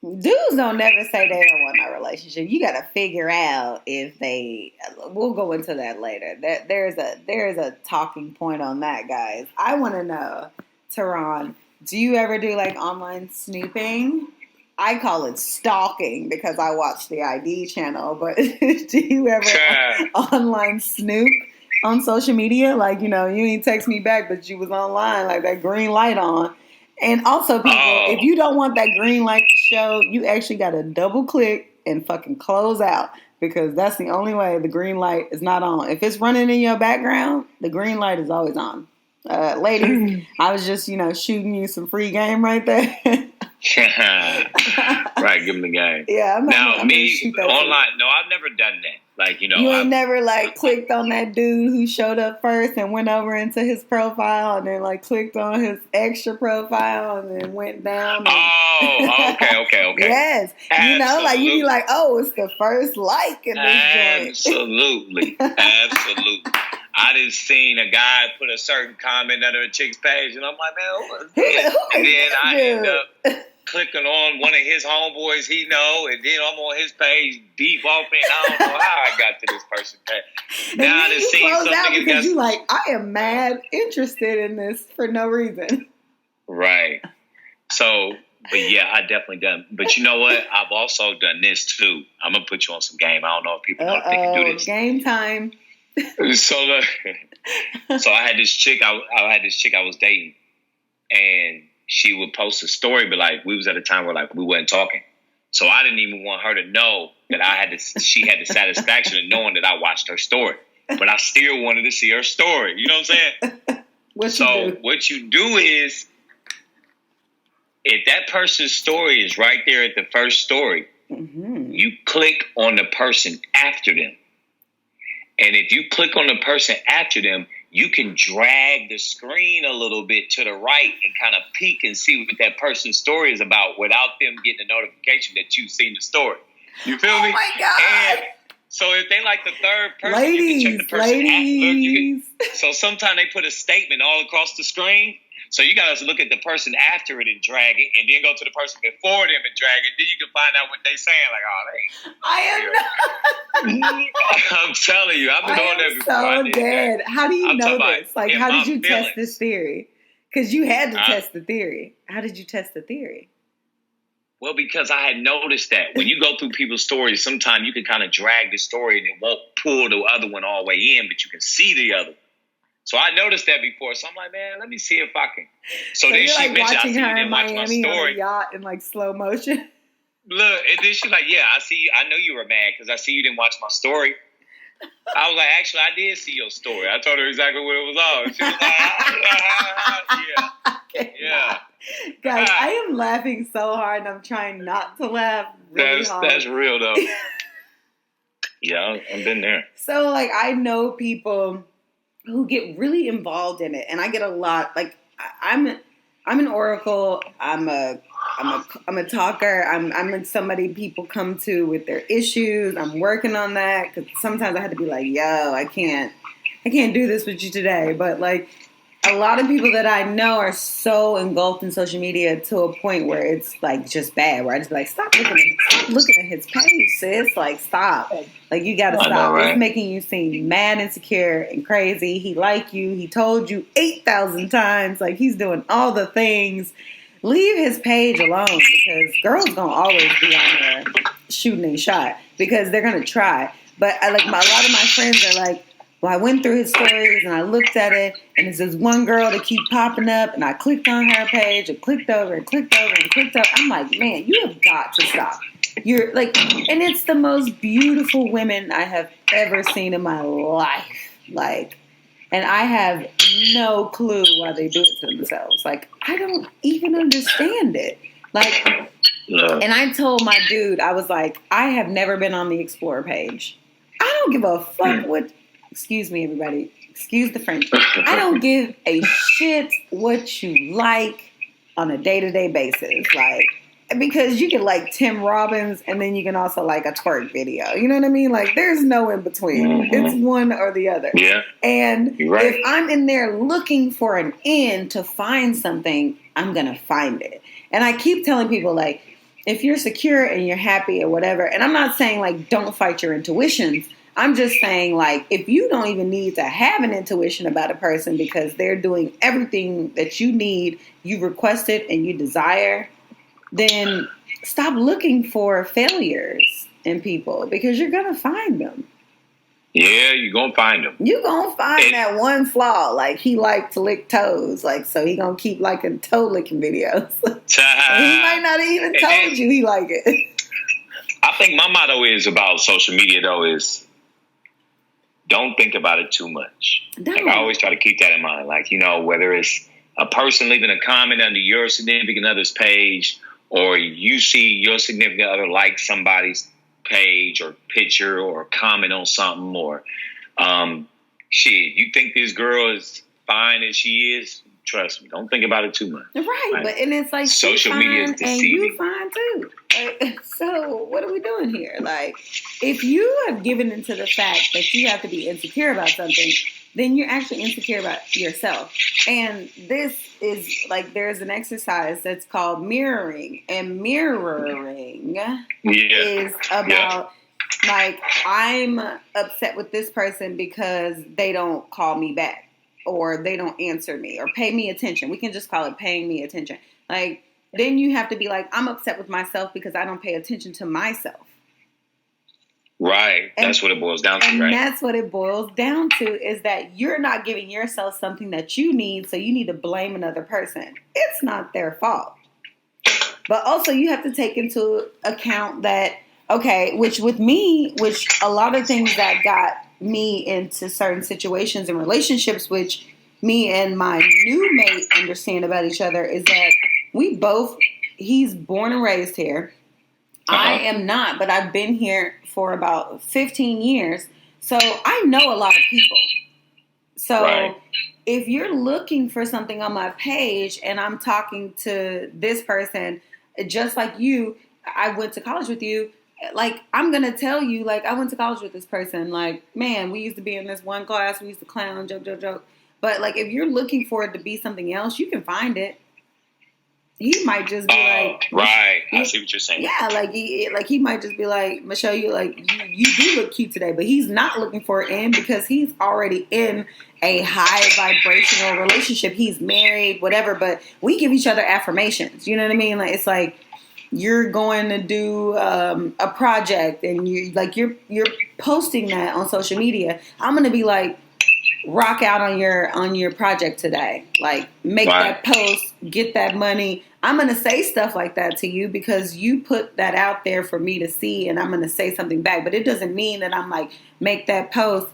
dudes don't never say they don't want a relationship. You got to figure out if they. We'll go into that later. That there's a talking point on that, guys. I want to know, Turron, do you ever do like online snooping? I call it stalking because I watch the ID channel, but do you ever online snoop on social media? Like, you know, you ain't text me back, but you was online, like that green light on. And also, people, if you don't want that green light to show, you actually got to double click and fucking close out because that's the only way the green light is not on. If it's running in your background, the green light is always on. Ladies, I was just, you know, shooting you some free game right there. Right, give them the game. Yeah, I'm me online. No, I've never done that. Like, you know, you ain't never like clicked on that dude who showed up first and went over into his profile and then like clicked on his extra profile and then went down. Oh, okay. Yes, Absolutely. You know, like you be like, oh, it's the first like in this joint. Absolutely. I just seen a guy put a certain comment under a chick's page, and I'm like, man, what's this? And then I end up clicking on one of his homeboys he know, and then I'm on his page deep off, and I don't know how I got to this person's page. Now I just seen something because you like, I am mad interested in this for no reason. Right. So, but yeah, I definitely done. But you know what? I've also done this too. I'm gonna put you on some game. I don't know if people know if they can do this. Game time. So I had this chick I was dating, and she would post a story, but like we was at a time where like we wasn't talking, so I didn't even want her to know that she had the satisfaction of knowing that I watched her story, but I still wanted to see her story. You know what I'm saying? What you do is, if that person's story is right there at the first story, you click on the person after them. And if you click on the person after them, you can drag the screen a little bit to the right and kind of peek and see what that person's story is about without them getting a notification that you've seen the story. You feel me? Oh my God. And so if they like the third person, you can check the person after. So sometimes they put a statement all across the screen. So you got to look at the person after it and drag it, and then go to the person before them and drag it. Then you can find out what they saying. Like, I'm telling you, I've been doing that before. So dead. How do you know this? Like, how did you test this theory? Because you had to test the theory. How did you test the theory? Well, because I had noticed that when you go through people's stories, sometimes you can kind of drag the story and it won't pull the other one all the way in, but you can see the other one. So I noticed that before. So I'm like, man, let me see if I can. So then you're she like mentioned, watching I see her you didn't in watch my Miami story. on a yacht in like slow motion. Look, and then she's like, yeah, I see you. I know you were mad because I see you didn't watch my story. I was like, actually, I did see your story. I told her exactly what it was on. She was like, yeah. Guys, I am laughing so hard and I'm trying not to laugh really hard. That's real, though. Yeah, I've been there. So, like, I know people who get really involved in it, and I get a lot. Like, I'm an oracle. I'm a talker. I'm somebody people come to with their issues. I'm working on that because sometimes I have to be like, yo, I can't do this with you today. But like, a lot of people that I know are so engulfed in social media to a point where it's like just bad. Where I just be like, stop looking at his page, sis. Like, stop. Like, you gotta stop. Know, right? It's making you seem mad, insecure, and crazy. He like you. He told you 8,000 times. Like, he's doing all the things. Leave his page alone because girls gonna always be on there shooting a shot because they're gonna try. But a lot of my friends are like, well, I went through his stories and I looked at it, and it's this one girl that keep popping up, and I clicked on her page and clicked over and clicked over and clicked up. I'm like, man, you have got to stop. You're like, and it's the most beautiful women I have ever seen in my life. Like, and I have no clue why they do it to themselves. Like, I don't even understand it. Like, and I told my dude, I was like, I have never been on the Explore page. I don't give a fuck what. Excuse me, everybody. Excuse the French. I don't give a shit what you like on a day-to-day basis. Like, because you can like Tim Robbins and then you can also like a twerk video. You know what I mean? Like, there's no in between. Mm-hmm. It's one or the other. Yeah. And if I'm in there looking for an end to find something, I'm going to find it. And I keep telling people, like, if you're secure and you're happy or whatever, and I'm not saying like don't fight your intuitions. I'm just saying, like, if you don't even need to have an intuition about a person because they're doing everything that you need, you requested, and you desire, then stop looking for failures in people because you're going to find them. Yeah, you're going to find them. You're going to find that one flaw. Like, he liked to lick toes. Like, so he going to keep liking toe licking videos. He might not have even told you he like it. I think my motto is about social media, though, is don't think about it too much. Like, I always try to keep that in mind. Like, you know, whether it's a person leaving a comment under your significant other's page, or you see your significant other like somebody's page or picture or comment on something, or shit, you think this girl is fine as she is, trust me, don't think about it too much. Right, but and it's like social media is deceiving. And you fine too. So what are we doing here? Like, if you have given into the fact that you have to be insecure about something, then you're actually insecure about yourself. And this is like, there's an exercise that's called mirroring, and mirroring is about like, I'm upset with this person because they don't call me back, or they don't answer me, or pay me attention. We can just call it paying me attention. Like, then you have to be like, I'm upset with myself because I don't pay attention to myself. Right. That's what it boils down to, and right? And that's what it boils down to, is that you're not giving yourself something that you need, so you need to blame another person. It's not their fault. But also, you have to take into account that, okay, which a lot of things that got me into certain situations and relationships, which me and my new mate understand about each other, is that he's born and raised here. I am not, but I've been here for about 15 years. So I know a lot of people. So if you're looking for something on my page and I'm talking to this person, just like you, I went to college with you. Like, I'm going to tell you, like, I went to college with this person. Like, man, we used to be in this one class. We used to clown, joke. But, like, if you're looking for it to be something else, you can find it. He might just be like, right. I see what you're saying. Yeah, like he might just be like, Michelle, you do look cute today, but he's not looking for it in because he's already in a high vibrational relationship. He's married, whatever. But we give each other affirmations. You know what I mean? Like, it's like, you're going to do a project and you're posting that on social media. I'm gonna be like, rock out on your project today. Like, make Right. that post, get that money. I'm going to say stuff like that to you because you put that out there for me to see, and I'm going to say something back. But it doesn't mean that I'm like, make that post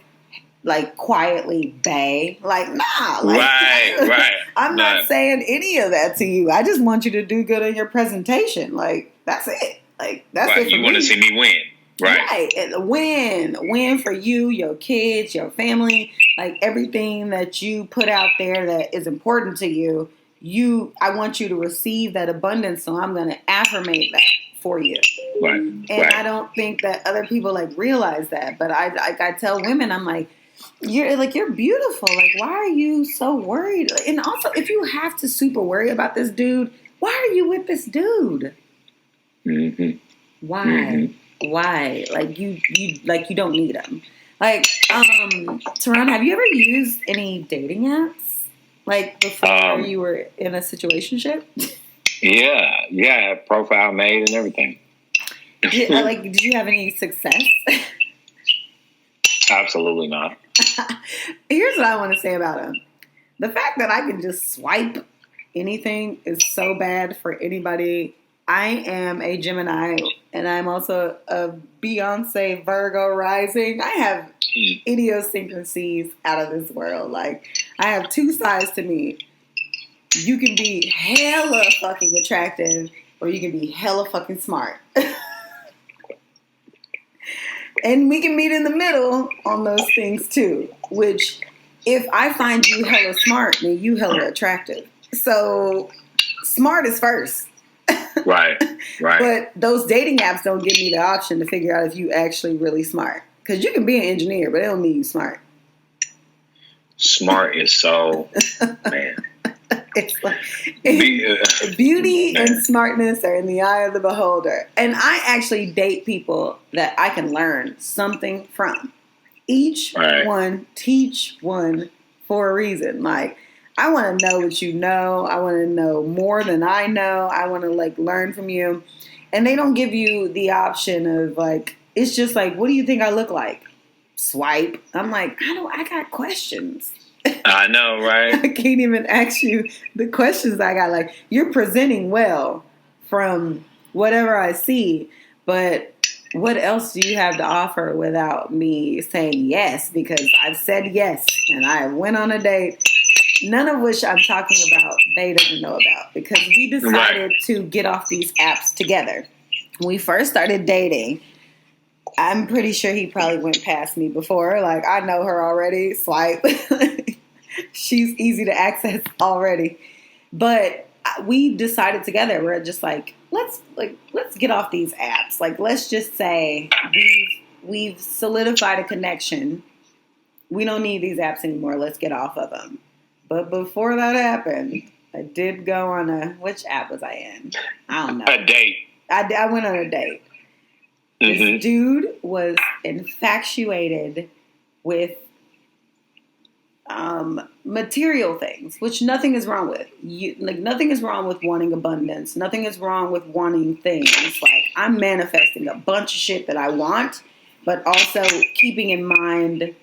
like quietly, bae. Like, nah. Like, Right. I'm not saying any of that to you. I just want you to do good on your presentation. Like, that's it. Like, that's it Right. for You want to me. see me win. Right. Right. And win for you, your kids, your family, like everything that you put out there that is important to you. I want you to receive that abundance, so I'm going to affirmate that for you. Right. And Right. I don't think that other people like realize that. But I tell women, I'm like, you're beautiful. Like, why are you so worried? And also, if you have to super worry about this dude, why are you with this dude? Mm-hmm. Why? Mm-hmm. Why? Like you don't need them. Like, Turron, have you ever used any dating apps? Like before you were in a situationship? Yeah, profile made and everything. Did you have any success? Absolutely not. Here's what I want to say about him. The fact that I can just swipe anything is so bad for anybody. I am a Gemini, and I'm also a Beyonce Virgo rising. I have idiosyncrasies out of this world. Like, I have two sides to me. You can be hella fucking attractive, or you can be hella fucking smart. And we can meet in the middle on those things too, which if I find you hella smart, then you hella attractive. So smart is first. Right. But those dating apps don't give me the option to figure out if you actually really smart. Because you can be an engineer, but it don't mean you smart. Smart is so, man. It's like beauty and smartness are in the eye of the beholder. And I actually date people that I can learn something from. Each one, teach one for a reason. Like, I want to know what you know. I want to know more than I know. I want to like learn from you. And they don't give you the option of like, it's just like, what do you think I look like? Swipe. I'm like, I got questions. I know, right? I can't even ask you the questions I got. Like, you're presenting well from whatever I see, but what else do you have to offer without me saying yes? Because I've said yes and I went on a date, none of which I'm talking about they doesn't know about, because we decided to get off these apps together. When we first started dating, I'm pretty sure he probably went past me before. Like, I know her already. Swipe. She's easy to access already. But we decided together, we're just like, let's get off these apps. Like, let's just say we've solidified a connection. We don't need these apps anymore. Let's get off of them. But before that happened, I did go on which app was I in? I don't know. A date. I went on a date. Mm-hmm. This dude was infatuated with material things, which nothing is wrong with. Nothing is wrong with wanting abundance. Nothing is wrong with wanting things. Like, I'm manifesting a bunch of shit that I want, but also keeping in mind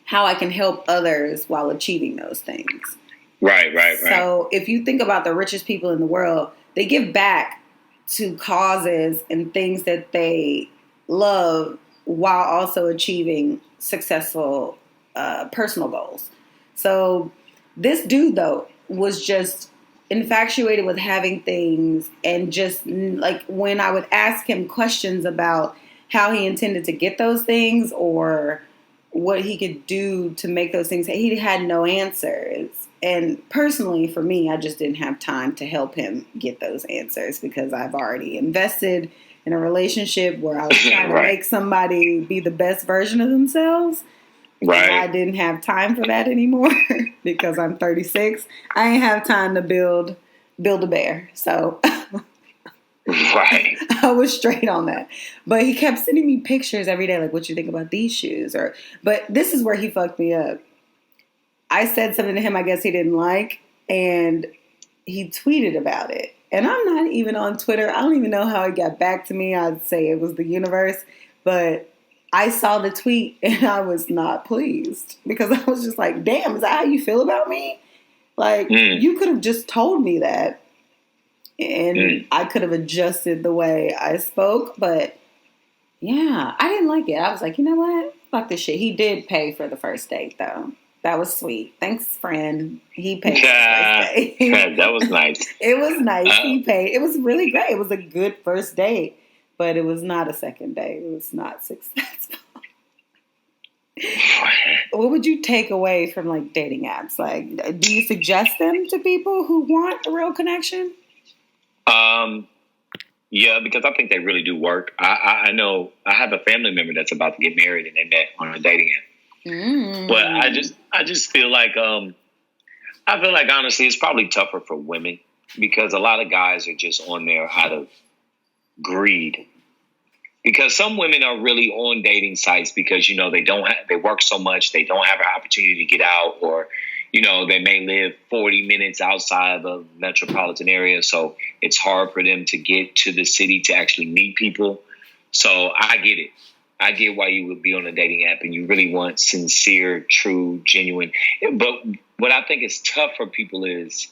how I can help others while achieving those things. Right. So if you think about the richest people in the world, they give back to causes and things that they love while also achieving successful personal goals. So this dude, though, was just infatuated with having things, and just like when I would ask him questions about how he intended to get those things or what he could do to make those things, he had no answers. And personally, for me, I just didn't have time to help him get those answers because I've already invested in a relationship where I was trying to make somebody be the best version of themselves. Right. I didn't have time for that anymore because I'm 36. I ain't have time to build a bear. So I was straight on that. But he kept sending me pictures every day, like, what you think about these shoes? But this is where he fucked me up. I said something to him I guess he didn't like, and he tweeted about it. And I'm not even on Twitter. I don't even know how he got back to me. I'd say it was the universe. But I saw the tweet and I was not pleased because I was just like, damn, is that how you feel about me? Like, you could have just told me that and I could have adjusted the way I spoke. But yeah, I didn't like it. I was like, you know what? Fuck this shit. He did pay for the first date, though. That was sweet. Thanks, friend. He paid for the first date. That was nice. It was nice. He paid. It was really great. It was a good first date, but it was not a second date. It was not successful. What would you take away from like dating apps? Like, do you suggest them to people who want a real connection? Yeah, because I think they really do work. I know I have a family member that's about to get married and they met on a dating app. But I just feel like honestly it's probably tougher for women because a lot of guys are just on there out of greed. Because some women are really on dating sites because, they work so much, they don't have an opportunity to get out, or, they may live 40 minutes outside of a metropolitan area. So it's hard for them to get to the city to actually meet people. So I get it. I get why you would be on a dating app and you really want sincere, true, genuine. But what I think is tough for people is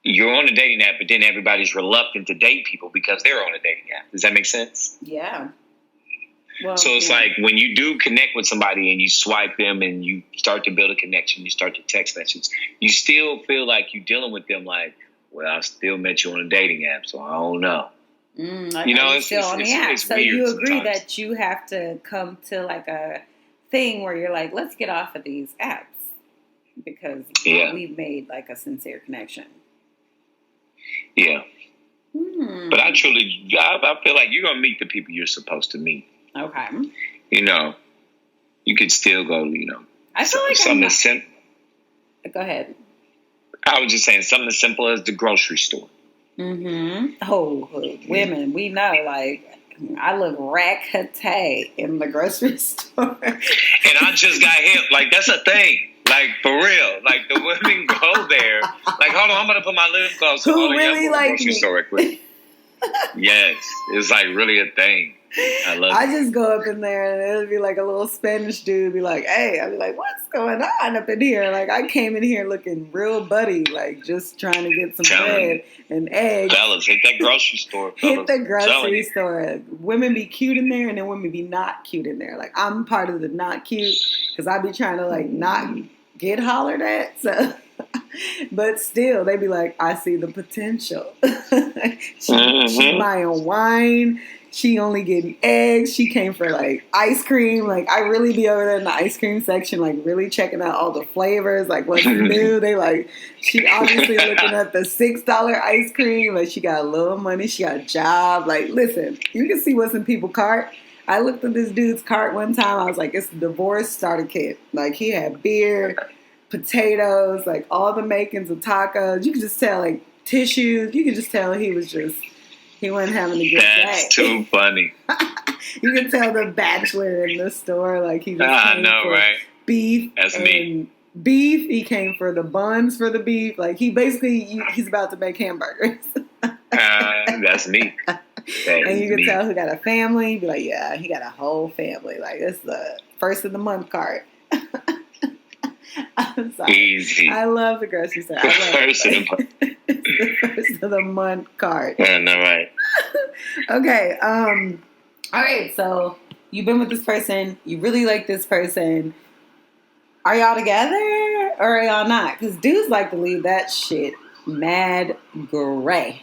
you're on a dating app, but then everybody's reluctant to date people because they're on a dating app. Does that make sense? Yeah. Well, so it's like when you do connect with somebody and you swipe them and you start to build a connection, you start to text messages, you still feel like you're dealing with them like, well, I still met you on a dating app, so I don't know. It's still on the app. So you agree that you have to come to like a thing where you're like, let's get off of these apps because we've made like a sincere connection. Yeah. But I feel like you're going to meet the people you're supposed to meet. Okay. You could still go, I feel like something as simple. Go ahead. I was just saying something as simple as the grocery store. Oh, women, we know, like, I look rack-a-tay in the grocery store. And I just got hip. Like, that's a thing. Like, for real. Like, the women go there. Like, hold on, I'm going to put my lip gloss on. Who really like me? Store right quick. Yes. It's, like, really a thing. I love it. I just go up in there and it'll be like a little Spanish dude be like, hey, I'll be like, what's going on up in here? Like, I came in here looking real buddy, like just trying to get some bread and eggs. Fellas, hit that grocery store. Hit the grocery store. Women be cute in there and then women be not cute in there. Like, I'm part of the not cute because I be trying to like not get hollered at. So, but still, they be like, I see the potential. She buying wine. She only getting eggs. She came for like ice cream. Like I really be over there in the ice cream section, like really checking out all the flavors, like what's new. They like she obviously looking at the $6 ice cream. Like she got a little money. She got a job. Like listen, you can see what's in people's cart. I looked at this dude's cart one time. I was like, it's the divorce starter kit. Like he had beer, potatoes, like all the makings of tacos. You could just tell like tissues. You could just tell he wasn't having a good day. That's too funny. You can tell the bachelor in the store, like he just came for right? beef. That's and me. Beef. He came for the buns for the beef. Like he's about to make hamburgers. That's me. And you can tell he got a family. You'd be like, yeah, he got a whole family. Like it's the first of the month cart. I'm sorry. Easy. I love the grocery store. First of the month. The first of the month cart. Yeah, no, right. Okay. All right. So you've been with this person. You really like this person. Are y'all together or are y'all not? Because dudes like to leave that shit mad gray.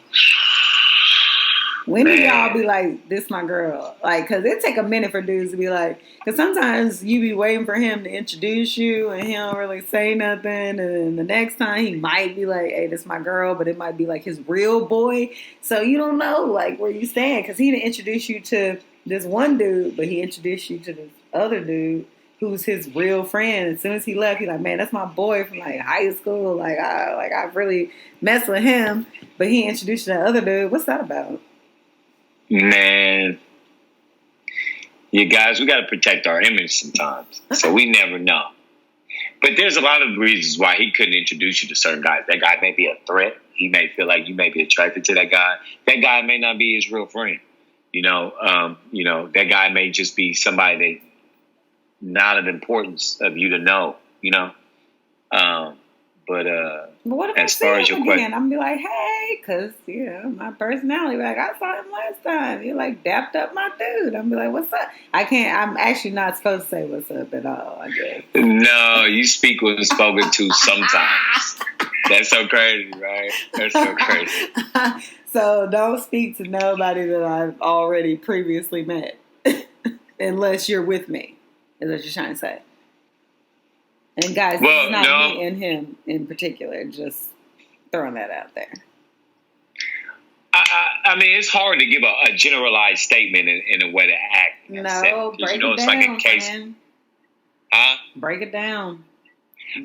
When do y'all be like, this my girl? Like, because it take a minute for dudes to be like, because sometimes you be waiting for him to introduce you and he don't really say nothing. And then the next time he might be like, hey, this my girl, but it might be like his real boy. So you don't know like where you stand because he didn't introduce you to this one dude, but he introduced you to this other dude who's his real friend. As soon as he left, he's like, man, that's my boy from like high school. Like I really messed with him, but he introduced you to that other dude. What's that about? Man, you guys, we got to protect our image sometimes. So we never know. But there's a lot of reasons why he couldn't introduce you to certain guys. That guy may be a threat. He may feel like you may be attracted to that guy. That guy may not be his real friend. That guy may just be somebody that not of importance of you to know, But what if as I far see as him your again? question, I'm gonna be like, hey, because, my personality, like, I saw him last time. He, like, dapped up my dude. I'm be like, what's up? I'm actually not supposed to say what's up at all, I guess. no, you speak when spoken to sometimes. That's so crazy, right? That's so crazy. So don't speak to nobody that I've already previously met. Unless you're with me, is what you're trying to say. And guys, this is not me and him in particular. Just throwing that out there. I mean, it's hard to give a generalized statement in a way to act. No, break it down, it's like a case. man. Huh? Break it down.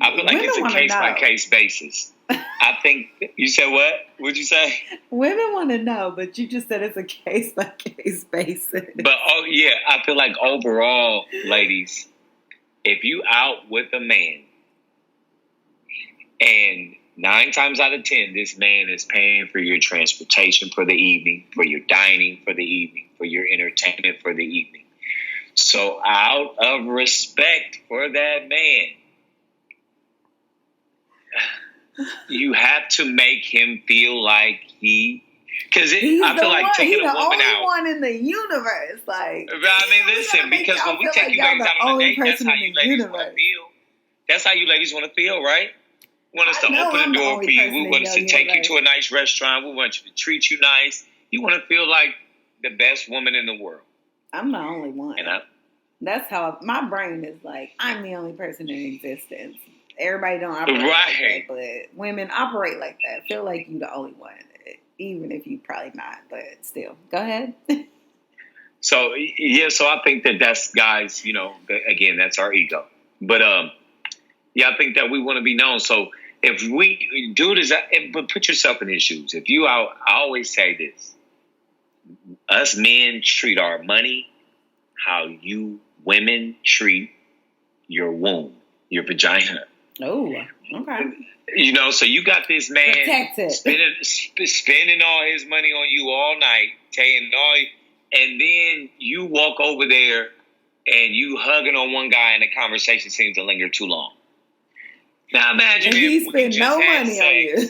I feel like it's a case-by-case basis. I think you said what? What'd you say? Women want to know, but you just said it's a case-by-case basis. But I feel like overall, ladies, if you out with a man and 9 times out of 10, this man is paying for your transportation for the evening, for your dining for the evening, for your entertainment for the evening. So out of respect for that man, you have to make him feel like because I feel like taking a woman out. He's the only one in the universe. Like, I mean, listen, because when we take you ladies out on a date, that's how you ladies want to feel. That's how you ladies want to feel, right? We want us to open the door for you. We want us to take you to a nice restaurant. We want you to treat you nice. You want to feel like the best woman in the world. I'm the only one. That's how my brain is like. I'm the only person in existence. Everybody don't operate like that, but women operate like that. Feel like you the only one, even if you probably not. But still, go ahead. So I think that's guys. Again, that's our ego. But I think that we want to be known. So if we do this, but put yourself in his shoes. If you out, I always say this: us men treat our money how you women treat your womb, your vagina. Oh, okay. So you got this man spending all his money on you all night, and then you walk over there and you hugging on one guy, and the conversation seems to linger too long. Now imagine he spent no money on you.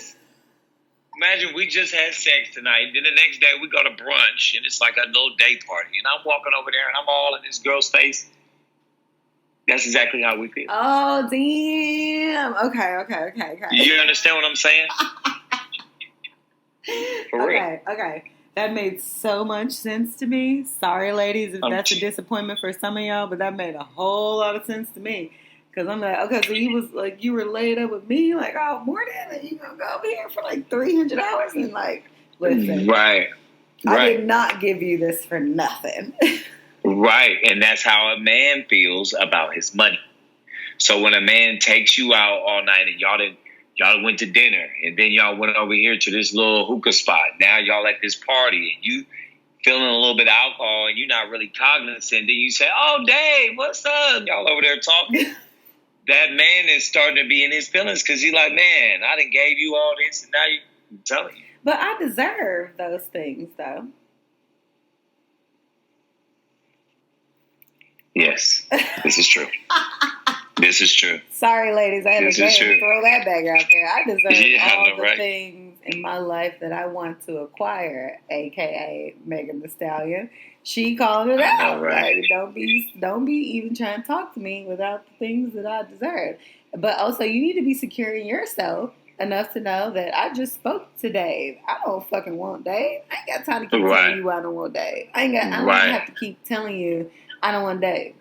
Imagine we just had sex tonight, and then the next day we go to brunch, and it's like a little day party, and I'm walking over there, and I'm all in this girl's face. That's exactly how we feel. Oh, damn. Okay. You understand what I'm saying? For real. Okay. That made so much sense to me. Sorry, ladies, if that's a disappointment for some of y'all, but that made a whole lot of sense to me. Because I'm like, okay, so you was like, you were laid up with me, like, oh, more than that, you gonna go over here for like $300 and like, listen. Right. I did not give you this for nothing. Right, and that's how a man feels about his money. So when a man takes you out all night and y'all went to dinner, and then y'all went over here to this little hookah spot. Now y'all at this party, and you feeling a little bit of alcohol, and you're not really cognizant. Then you say, "Oh, Dave, what's up?" Y'all over there talking. That man is starting to be in his feelings because he's like, "Man, I done gave you all this, and now I'm telling you." But I deserve those things, though. Yes, this is true. This is true. Sorry, ladies, I had to go and throw that back out there. I deserve all the things in my life that I want to acquire, aka Megan Thee Stallion. She called it out. Right? Like, don't be even trying to talk to me without the things that I deserve. But also, you need to be secure in yourself enough to know that I just spoke to Dave. I don't fucking want Dave. I ain't got time to keep telling you I don't want Dave. I don't have to keep telling you I don't want Dave.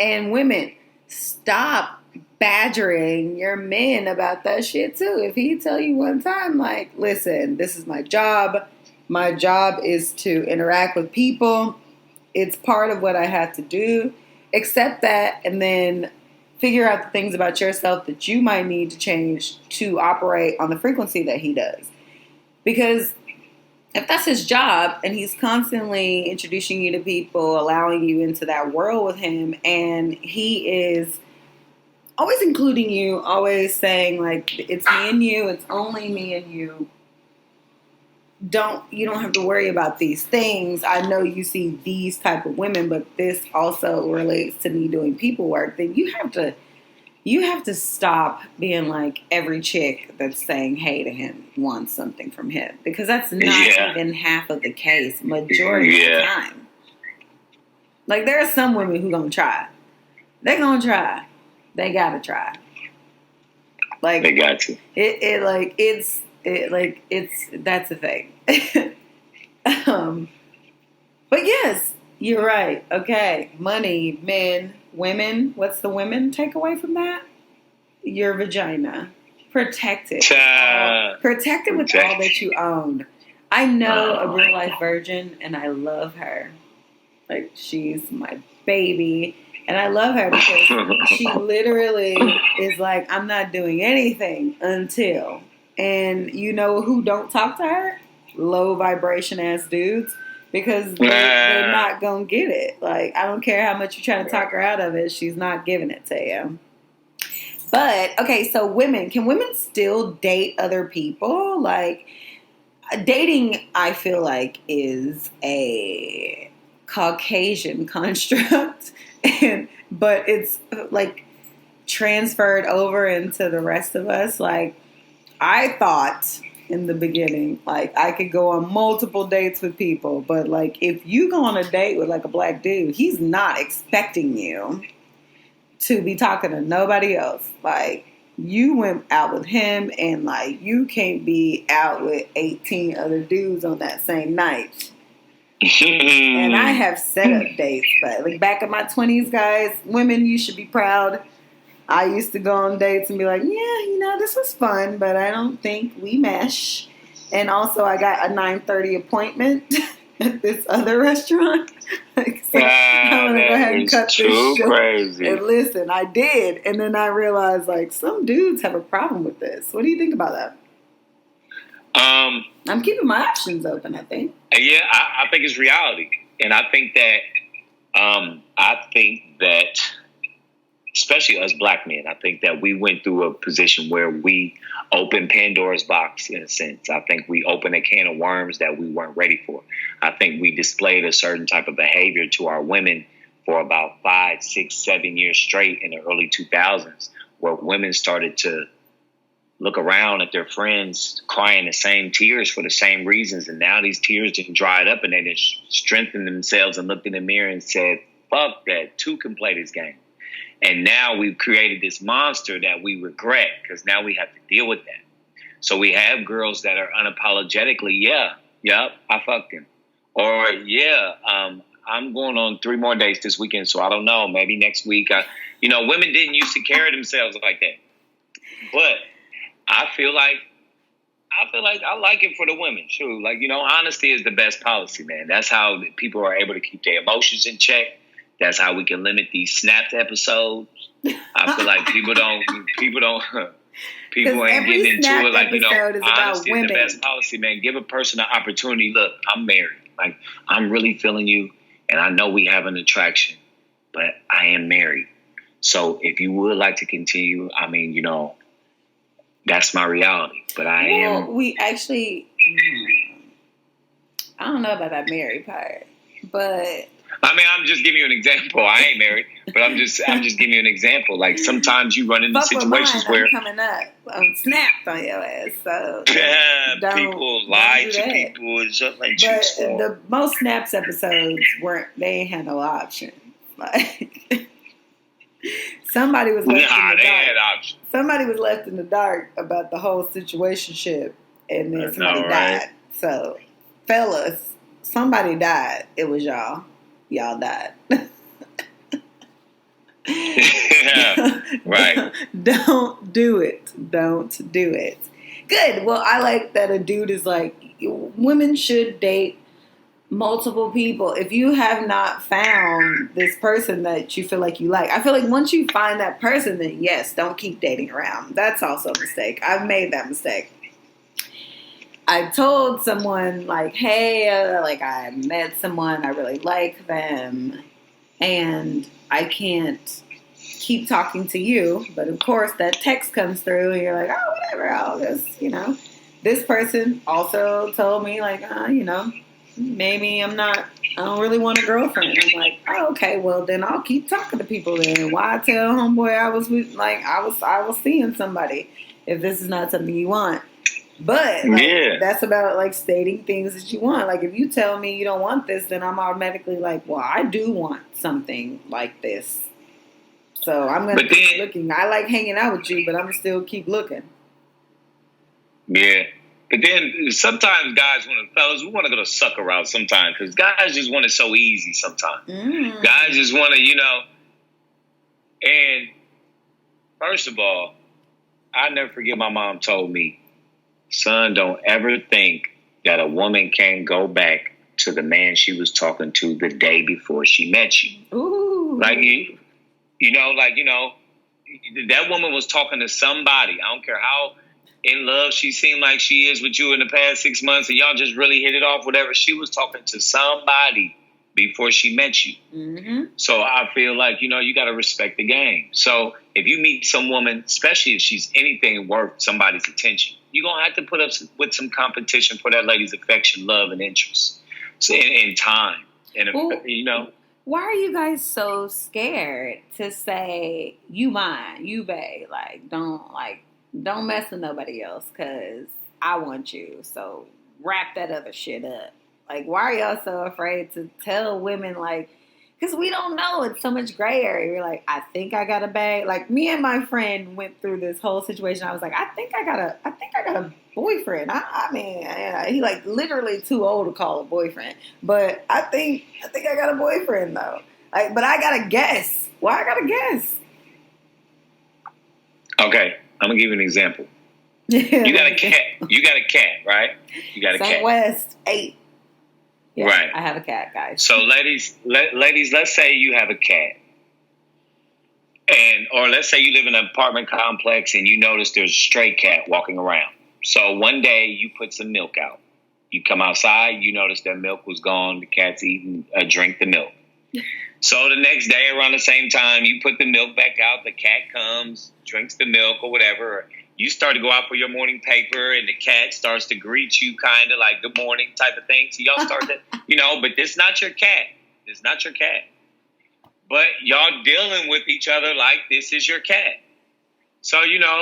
And women, stop badgering your men about that shit too. If he tell you one time, like, listen, this is my job. My job is to interact with people. It's part of what I have to do. Accept that, and then figure out the things about yourself that you might need to change to operate on the frequency that he does. Because if that's his job and he's constantly introducing you to people, allowing you into that world with him, and he is always including you, always saying, like, it's me and you, it's only me and you, you don't have to worry about these things. I know you see these type of women, but this also relates to me doing people work. Then you have to stop being like every chick that's saying hey to him wants something from him, because that's not even half of the case. Majority of the time, like there are some women who gonna try. They're gonna try. They gotta try. Like they got to. It's that's a thing. But yes, you're right. Okay, money, men, women. What's the women takeaway from that? Your vagina. Protected. Protected with all that you own. I know a real life virgin, and I love her. Like, she's my baby. And I love her because she literally is like, I'm not doing anything until. And you know who don't talk to her? Low vibration ass dudes. Because they're not going to get it. Like, I don't care how much you try to talk her out of it. She's not giving it to you. But, okay, so women. Can women still date other people? Like, dating, I feel like, is a Caucasian construct. But it's, like, transferred over into the rest of us. Like, I thought in the beginning, like, I could go on multiple dates with people, but like, if you go on a date with like a black dude, he's not expecting you to be talking to nobody else. Like, you went out with him, and like, you can't be out with 18 other dudes on that same night. And I have set up dates, but like back in my 20s, guys, women, you should be proud. I used to go on dates and be like, yeah, this was fun, but I don't think we mesh. And also, I got a 9:30 appointment at this other restaurant. Like, so I'm going to go ahead and cut this short. Crazy. And listen, I did. And then I realized, like, some dudes have a problem with this. What do you think about that? I'm keeping my options open, I think. Yeah, I think it's reality. And I think that especially us black men, I think that we went through a position where we opened Pandora's box, in a sense. I think we opened a can of worms that we weren't ready for. I think we displayed a certain type of behavior to our women for about 5, 6, 7 years straight in the early 2000s, where women started to look around at their friends crying the same tears for the same reasons. And now these tears didn't dried up, and they just strengthened themselves and looked in the mirror and said, fuck that, two can play this game. And now we've created this monster that we regret, because now we have to deal with that. So we have girls that are unapologetically, I fucked him. Or, I'm going on 3 more dates this weekend, so I don't know. Maybe next week. Women didn't used to carry themselves like that. But I feel like I like it for the women, too. Like, honesty is the best policy, man. That's how people are able to keep their emotions in check. That's how we can limit these snapped episodes. I feel like people ain't getting into it. Like, honesty is the best policy, man. Give a person an opportunity. Look, I'm married. Like, I'm really feeling you, and I know we have an attraction, but I am married. So if you would like to continue, that's my reality. But we actually, I don't know about that married part, but I'm just giving you an example. I ain't married, but I'm just giving you an example. Like, sometimes you run into situations where I'm coming up, I'm snapped on your ass. So people lie to people and stuff like that. But the most snaps episodes they ain't had no option. Like, somebody was left in the dark. Somebody was left in the dark about the whole situationship, and then somebody died. So, fellas, somebody died. It was y'all. Y'all died. Yeah, right. Don't do it. Don't do it. Good. Well, I like that a dude is like, women should date multiple people. If you have not found this person that you feel like you like, I feel like once you find that person, then yes, don't keep dating around. That's also a mistake. I've made that mistake. I told someone, like, hey, I met someone, I really like them, and I can't keep talking to you. But of course, that text comes through, and you're like, oh, whatever, I'll just, this person also told me, like, maybe I don't really want a girlfriend. I'm like, oh, okay, well then I'll keep talking to people then. Why tell homeboy I was seeing somebody if this is not something you want? But that's about like stating things that you want. Like if you tell me you don't want this, then I'm automatically like, well, I do want something like this. So I'm gonna keep looking. I like hanging out with you, but I'm gonna still keep looking. Yeah. But then sometimes guys fellas, we want to go to suck around sometimes because guys just want it so easy sometimes. Guys just want to, and first of all, I never forget my mom told me, son, don't ever think that a woman can go back to the man she was talking to the day before she met you. Ooh. Like, that woman was talking to somebody. I don't care how in love she seemed like she is with you in the past 6 months and y'all just really hit it off, whatever. She was talking to somebody before she met you. Mm-hmm. So I feel like, you got to respect the game. So if you meet some woman, especially if she's anything worth somebody's attention, you're going to have to put up with some competition for that lady's affection, love, and interest. So, and time. And, why are you guys so scared to say, you mine, you bae? Like, don't mess with nobody else because I want you. So wrap that other shit up. Like, why are y'all so afraid to tell women, like, because we don't know. It's so much gray area. You're like, I think I got a bae. Like, me and my friend went through this whole situation. I was like, I think I got a boyfriend. I mean, he like literally too old to call a boyfriend. But I think I got a boyfriend though. Like, but I gotta guess. Why I gotta guess? Okay, I'm gonna give you an example. You got a cat. You got a cat, right? You got a cat. St. West 8. Yeah, right. I have a cat, guys. So, ladies, let's say you have a cat, or let's say you live in an apartment complex and you notice there's a stray cat walking around. So one day you put some milk out. You come outside, you notice that milk was gone. The cat's drank the milk. So the next day around the same time, you put the milk back out. The cat comes, drinks the milk or whatever. You start to go out for your morning paper and the cat starts to greet you kind of like good morning type of thing. So y'all start to, but this not your cat. It's not your cat. But y'all dealing with each other like this is your cat. So,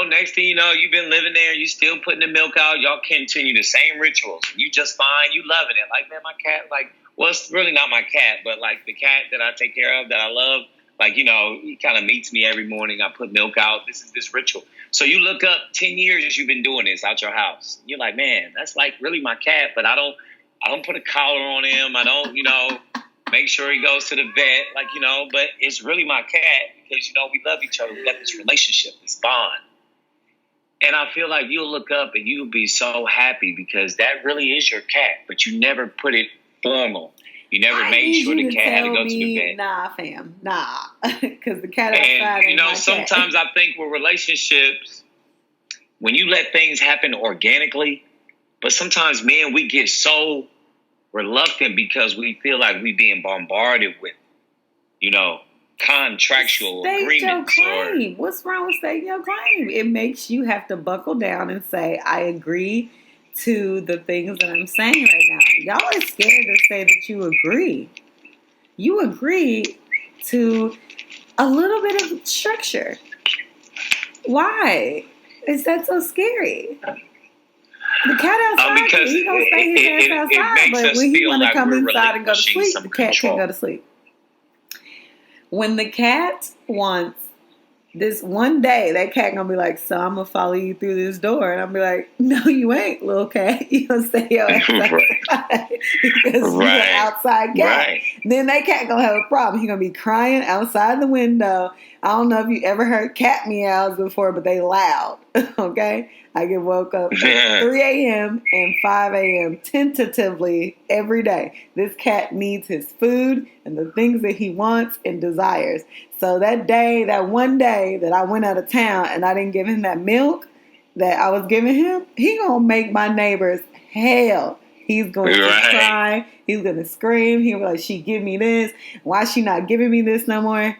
next thing you know, you've been living there. You still putting the milk out. Y'all continue the same rituals. You just fine. You loving it. Like, man, my cat, it's really not my cat, but like the cat that I take care of, that I love, he kind of meets me every morning. I put milk out. This is this ritual. So you look up 10 years you've been doing this out your house. You're like, man, that's like really my cat, but I don't put a collar on him. I don't, make sure he goes to the vet, but it's really my cat because, we love each other. We got this relationship, this bond. And I feel like you'll look up and you'll be so happy because that really is your cat, but you never put it formal. You never made sure the cat had to go to the vet. Nah, fam. Nah. Because the cat outside ain't my sometimes cat. I think with relationships, when you let things happen organically, but sometimes, men, we get so reluctant because we feel like we're being bombarded with, contractual agreements. What's wrong with stating your claim? It makes you have to buckle down and say, I agree to the things that I'm saying right now. Y'all are scared to say that you agree. You agree to a little bit of structure. Why is that so scary? The cat outside, he gonna stay his ass outside, but when he want to come inside and go to sleep, the cat can't go to sleep. When the cat wants this one day, that cat gonna be like, so I'm gonna follow you through this door, and I'm be like, no, you ain't, little cat. You gonna stay your ass outside because you're an outside cat. Right. Then that cat gonna have a problem. He gonna be crying outside the window. I don't know if you ever heard cat meows before, but they loud. Okay, I get woke up at 3 a.m. and 5 a.m. tentatively every day. This cat needs his food and the things that he wants and desires. So that one day that I went out of town and I didn't give him that milk that I was giving him, he gonna make my neighbors hell. He's going to cry. He's going to scream. He'll be like, she give me this. Why she not giving me this no more?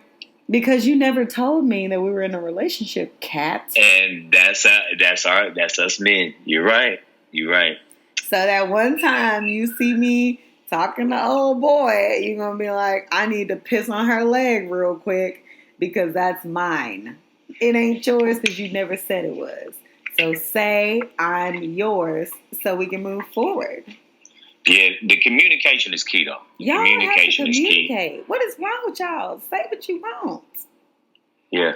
Because you never told me that we were in a relationship, cat. And that's us men. You're right. You're right. So that one time you see me talking to old boy, you're going to be like, I need to piss on her leg real quick because that's mine. It ain't yours because you never said it was. So say I'm yours so we can move forward. Yeah, the communication is key, though. Y'all Communication have to is communicate. key. What is wrong with y'all? Say what you want. Yeah.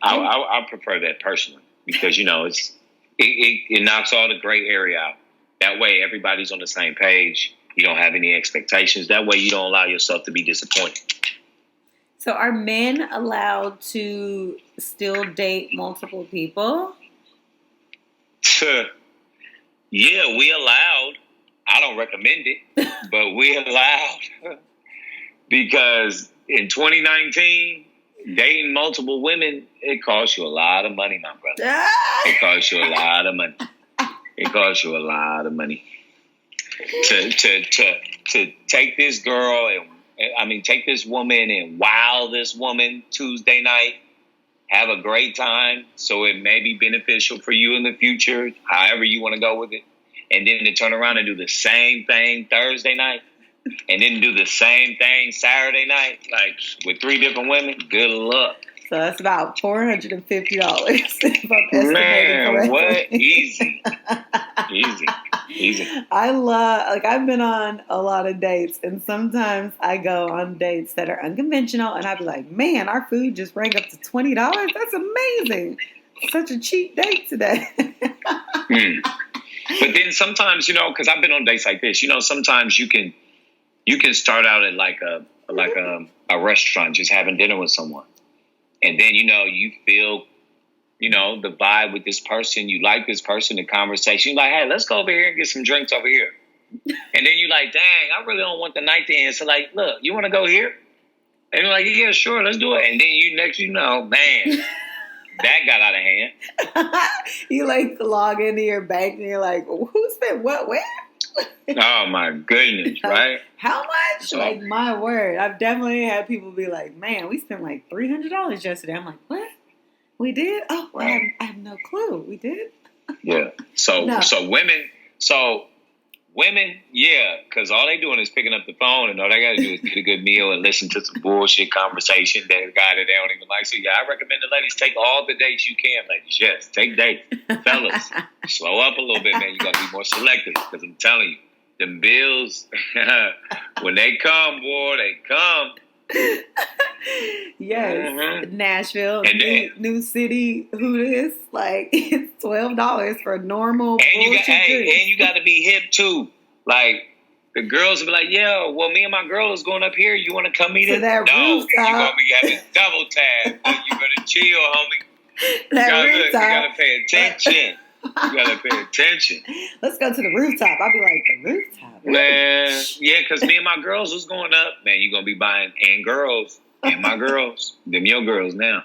I prefer that personally because, it knocks all the gray area out. That way, everybody's on the same page. You don't have any expectations. That way, you don't allow yourself to be disappointed. So are men allowed to still date multiple people? Yeah, we allowed. I don't recommend it, but we allowed because in 2019, dating multiple women, it costs you a lot of money, my brother. It costs you a lot of money. It costs you a lot of money to take this girl take this woman and wow this woman Tuesday night. Have a great time, so it may be beneficial for you in the future, however you want to go with it. And then to turn around and do the same thing Thursday night, and then do the same thing Saturday night, like with 3 different women. Good luck. So that's about $450 if I'm estimating correctly. What? Easy. I've been on a lot of dates, and sometimes I go on dates that are unconventional, and I'd be like, man, our food just rang up to $20. That's amazing. Such a cheap date today. But then sometimes, because I've been on dates like this, sometimes you can start out at like a restaurant, just having dinner with someone. And then, you feel, the vibe with this person. You like this person, the conversation. You're like, hey, let's go over here and get some drinks over here. And then you're like, dang, I really don't want the night to end. So like, look, you want to go here? And you're like, yeah, sure, let's do it. And then man, that got out of hand. You like log into your bank and you're like, who spent what, where? Oh my goodness, right? How much? So, like, my word. I've definitely had people be like, man, we spent like $300 yesterday. I'm like, what? We did? Oh, right. I have no clue. We did? Yeah. So women, yeah, because all they doing is picking up the phone, and all they got to do is get a good meal and listen to some bullshit conversation that a guy that they don't even like. So yeah, I recommend the ladies take all the dates you can, ladies. Yes, take dates. Fellas, slow up a little bit, man. You got to be more selective because I'm telling you, them bills, when they come, boy, they come. Yes, Mm-hmm. Nashville, new city. Who this? Like, it's $12 for a normal bullshit drink. And you got to be hip too. Like, the girls will be like, "Yeah, well, me and my girl is going up here. You want to come meet us?" No, rooftop. You gonna be having double tab. You better chill, homie. You gotta pay attention. You gotta pay attention. Let's go to the rooftop. I'll be like, the rooftop? Man, yeah, because me and my girls was going up. Man, you're going to be buying and girls and my girls. Them your girls now.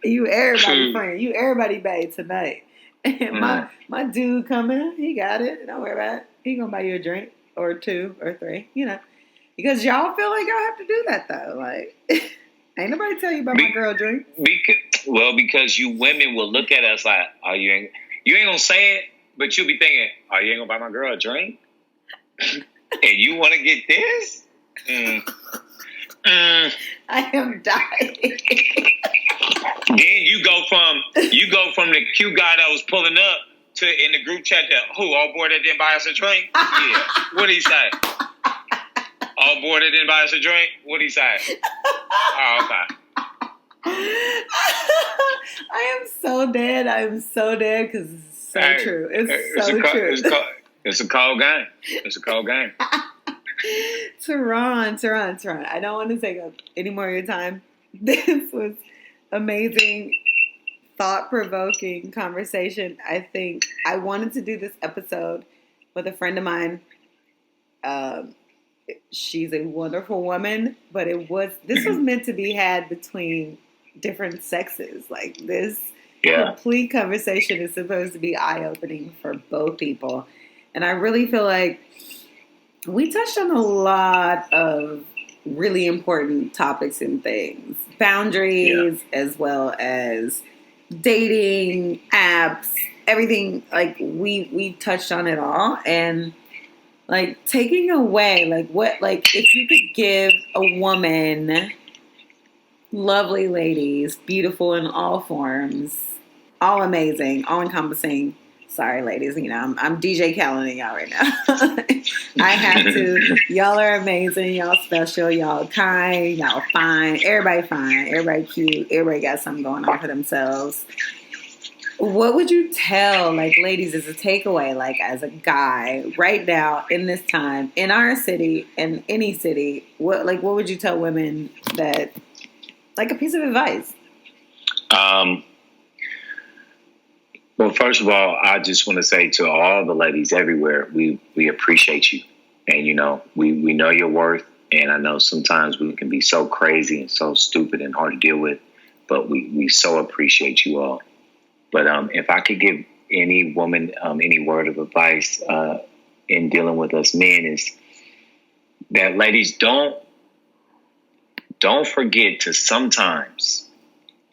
You everybody friend. You everybody bae tonight. And my dude coming, he got it. Don't worry about it. He going to buy you a drink or 2 or 3, Because y'all feel like y'all have to do that, though. Like, ain't nobody tell you about my girl drink. Because you women will look at us like, oh, you ain't going to say it, but you'll be thinking, oh, you ain't going to buy my girl a drink? And you want to get this? I am dying. Then you go from the cute guy that was pulling up to in the group chat that, who, all boy that didn't buy us a drink? Yeah. What'd he say? All boy that didn't buy us a drink? What'd he say? Oh, okay. I am so dead. Because it's so true. It's so true. It's a cold game. It's a cold game. Turron. I don't want to take up any more of your time. This was amazing, thought-provoking conversation. I think I wanted to do this episode with a friend of mine. She's a wonderful woman, but this was meant to be had between different sexes. Like, this complete conversation is supposed to be eye-opening for both people. And I really feel like we touched on a lot of really important topics and things. Boundaries, as well as dating apps, everything. Like we touched on it all, and like taking away like what like if you could give a woman, lovely ladies, beautiful in all forms, all amazing, all encompassing. Sorry, ladies, you know, I'm DJ Khaled y'all right now. I have to. Y'all are amazing. Y'all special. Y'all kind. Y'all fine. Everybody fine. Everybody cute. Everybody got something going on for themselves. What would you tell, like, ladies, as a takeaway, like, as a guy, right now, in this time, in our city, in any city, what would you tell women that, like, a piece of advice? Well, first of all, I just want to say to all the ladies everywhere, we appreciate you. And, you know, we know your worth. And I know sometimes we can be so crazy and so stupid and hard to deal with, but we so appreciate you all. But if I could give any woman any word of advice in dealing with us men is that, ladies, don't forget to sometimes,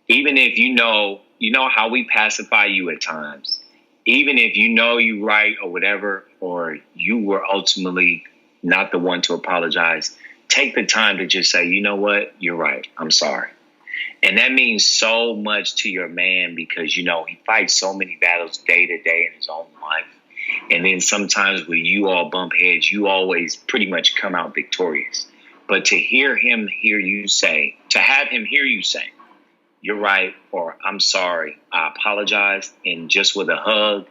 even if you know how we pacify you at times, even if you know you right or whatever, or you were ultimately not the one to apologize, take the time to just say, you know what, you're right, I'm sorry. And that means so much to your man because, you know, he fights so many battles day to day in his own life. And then sometimes when you all bump heads, you always pretty much come out victorious. But to have him hear you say, you're right, or I'm sorry, I apologize, and just with a hug,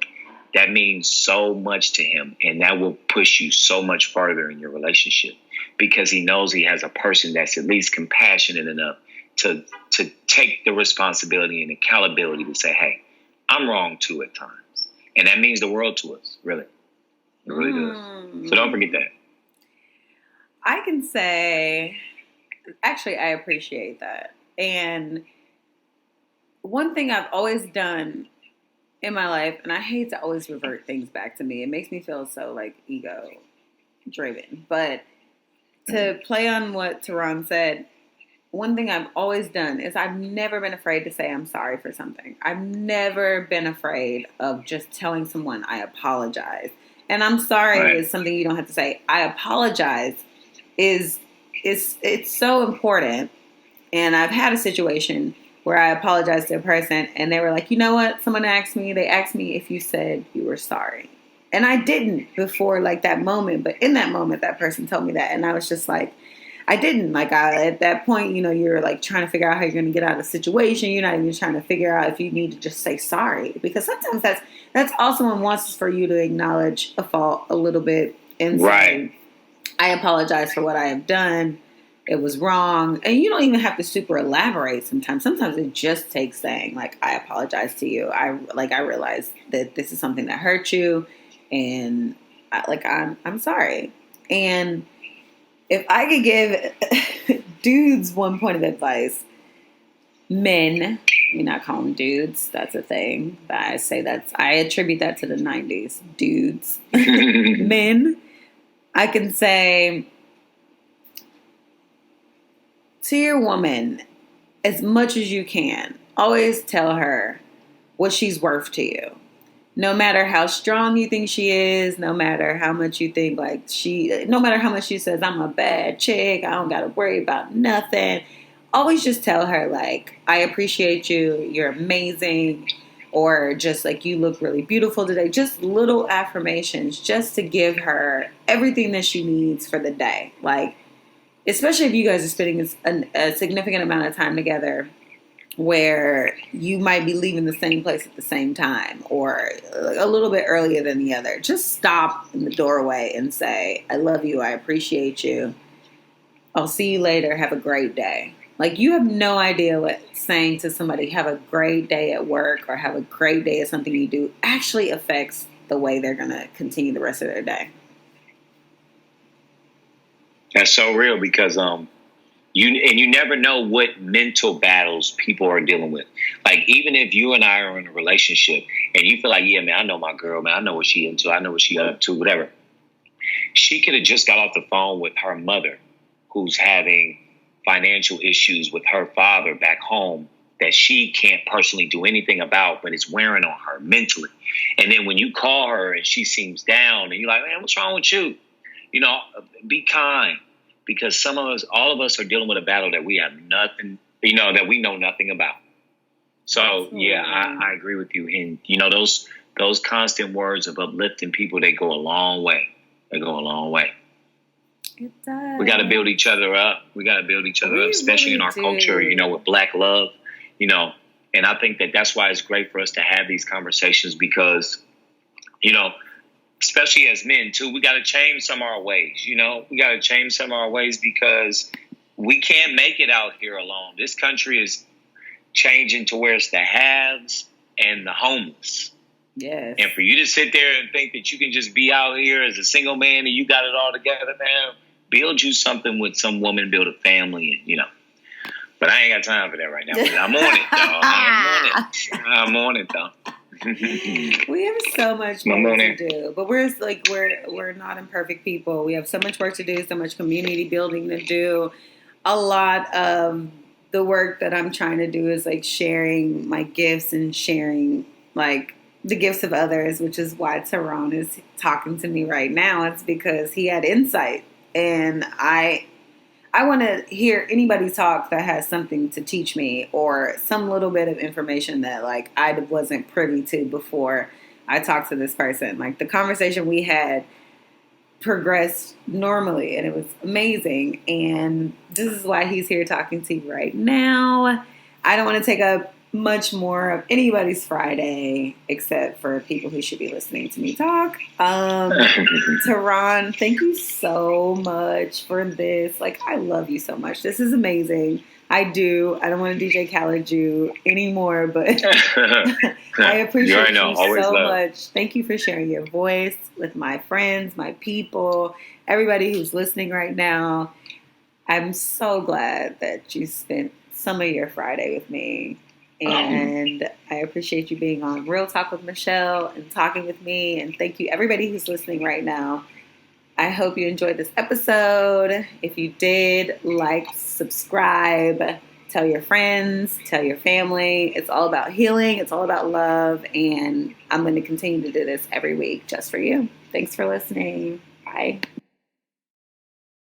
that means so much to him. And that will push you so much further in your relationship because he knows he has a person that's at least compassionate enough to take the responsibility and accountability to say, hey, I'm wrong too at times. And that means the world to us, really. It really does. So don't forget that. I can say, actually, I appreciate that. And one thing I've always done in my life, and I hate to always revert things back to me. It makes me feel so like ego driven. But to play on what Turron said, one thing I've always done is I've never been afraid to say I'm sorry for something. I've never been afraid of just telling someone I apologize. And I'm sorry is something you don't have to say. I apologize it's so important. And I've had a situation where I apologized to a person and they were like, you know what? They asked me if you said you were sorry. And I didn't before like that moment. But in that moment, that person told me that. And I was just like, I didn't. Like, at that point, you know, you're like trying to figure out how you're going to get out of the situation. You're not even trying to figure out if you need to just say sorry. Because sometimes that's all someone wants is for you to acknowledge a fault a little bit and say, I apologize for what I have done. It was wrong. And you don't even have to super elaborate sometimes. Sometimes it just takes saying, like, I apologize to you. I realize that this is something that hurt you. And, I'm sorry. And if I could give dudes one point of advice, men, you're not calling dudes, that's a thing. But I attribute that to the 90s. Dudes. Men, I can say to your woman, as much as you can, always tell her what she's worth to you. No matter how strong you think she is, no matter how much you think no matter how much she says, I'm a bad chick, I don't got to worry about nothing. Always just tell her, like, I appreciate you, you're amazing, or just like, you look really beautiful today. Just little affirmations just to give her everything that she needs for the day. Like, especially if you guys are spending a significant amount of time together, where you might be leaving the same place at the same time or a little bit earlier than the other. Just stop in the doorway and say, I love you. I appreciate you. I'll see you later. Have a great day. Like, you have no idea what saying to somebody, have a great day at work or have a great day at something you do actually affects the way they're going to continue the rest of their day. That's so real because, you never know what mental battles people are dealing with. Like, even if you and I are in a relationship and you feel like, yeah, man, I know my girl, man, I know what she into, I know what she up to, whatever. She could have just got off the phone with her mother who's having financial issues with her father back home. that she can't personally do anything about, but it's wearing on her mentally. And then when you call her and she seems down and you're like, man, what's wrong with you? You know, be kind, because some of us, all of us are dealing with a battle that we have nothing, you know, that we know nothing about. So yeah, I agree with you. And you know, those constant words of uplifting people, they go a long way. They go a long way. It does. We got to build each other up. We got to build each other up, especially in our culture, you know, with Black love, you know. And I think that that's why it's great for us to have these conversations, because, you know, especially as men too, we got to change some of our ways. You know, we got to change some of our ways, because we can't make it out here alone. This country is changing to where it's the haves and the homeless. Yes. And for you to sit there and think that you can just be out here as a single man and you got it all together, man, build you something with some woman, build a family, and, you know. But I ain't got time for that right now. But I'm on it, though. I'm on it, though. We have so much work to do, but we're not imperfect people. We have so much work to do, so much community building to do. A lot of the work that I'm trying to do is like sharing my gifts and sharing like the gifts of others, which is why Turron is talking to me right now. It's because he had insight, and I want to hear anybody talk that has something to teach me, or some little bit of information that like I wasn't privy to before I talked to this person. Like the conversation we had progressed normally, and it was amazing. And this is why he's here talking to you right now. I don't want to take up much more of anybody's Friday, except for people who should be listening to me talk. Turron, thank you so much for this. Like, I love you so much. This is amazing. I do. I don't want to DJ Khaled you anymore, but I appreciate you so much. Thank you for sharing your voice with my friends, my people, everybody who's listening right now. I'm so glad that you spent some of your Friday with me. And I appreciate you being on Real Talk with Michelle and talking with me. And thank you, everybody who's listening right now. I hope you enjoyed this episode. If you did, like, subscribe, tell your friends, tell your family. It's all about healing. It's all about love. And I'm going to continue to do this every week just for you. Thanks for listening. Bye.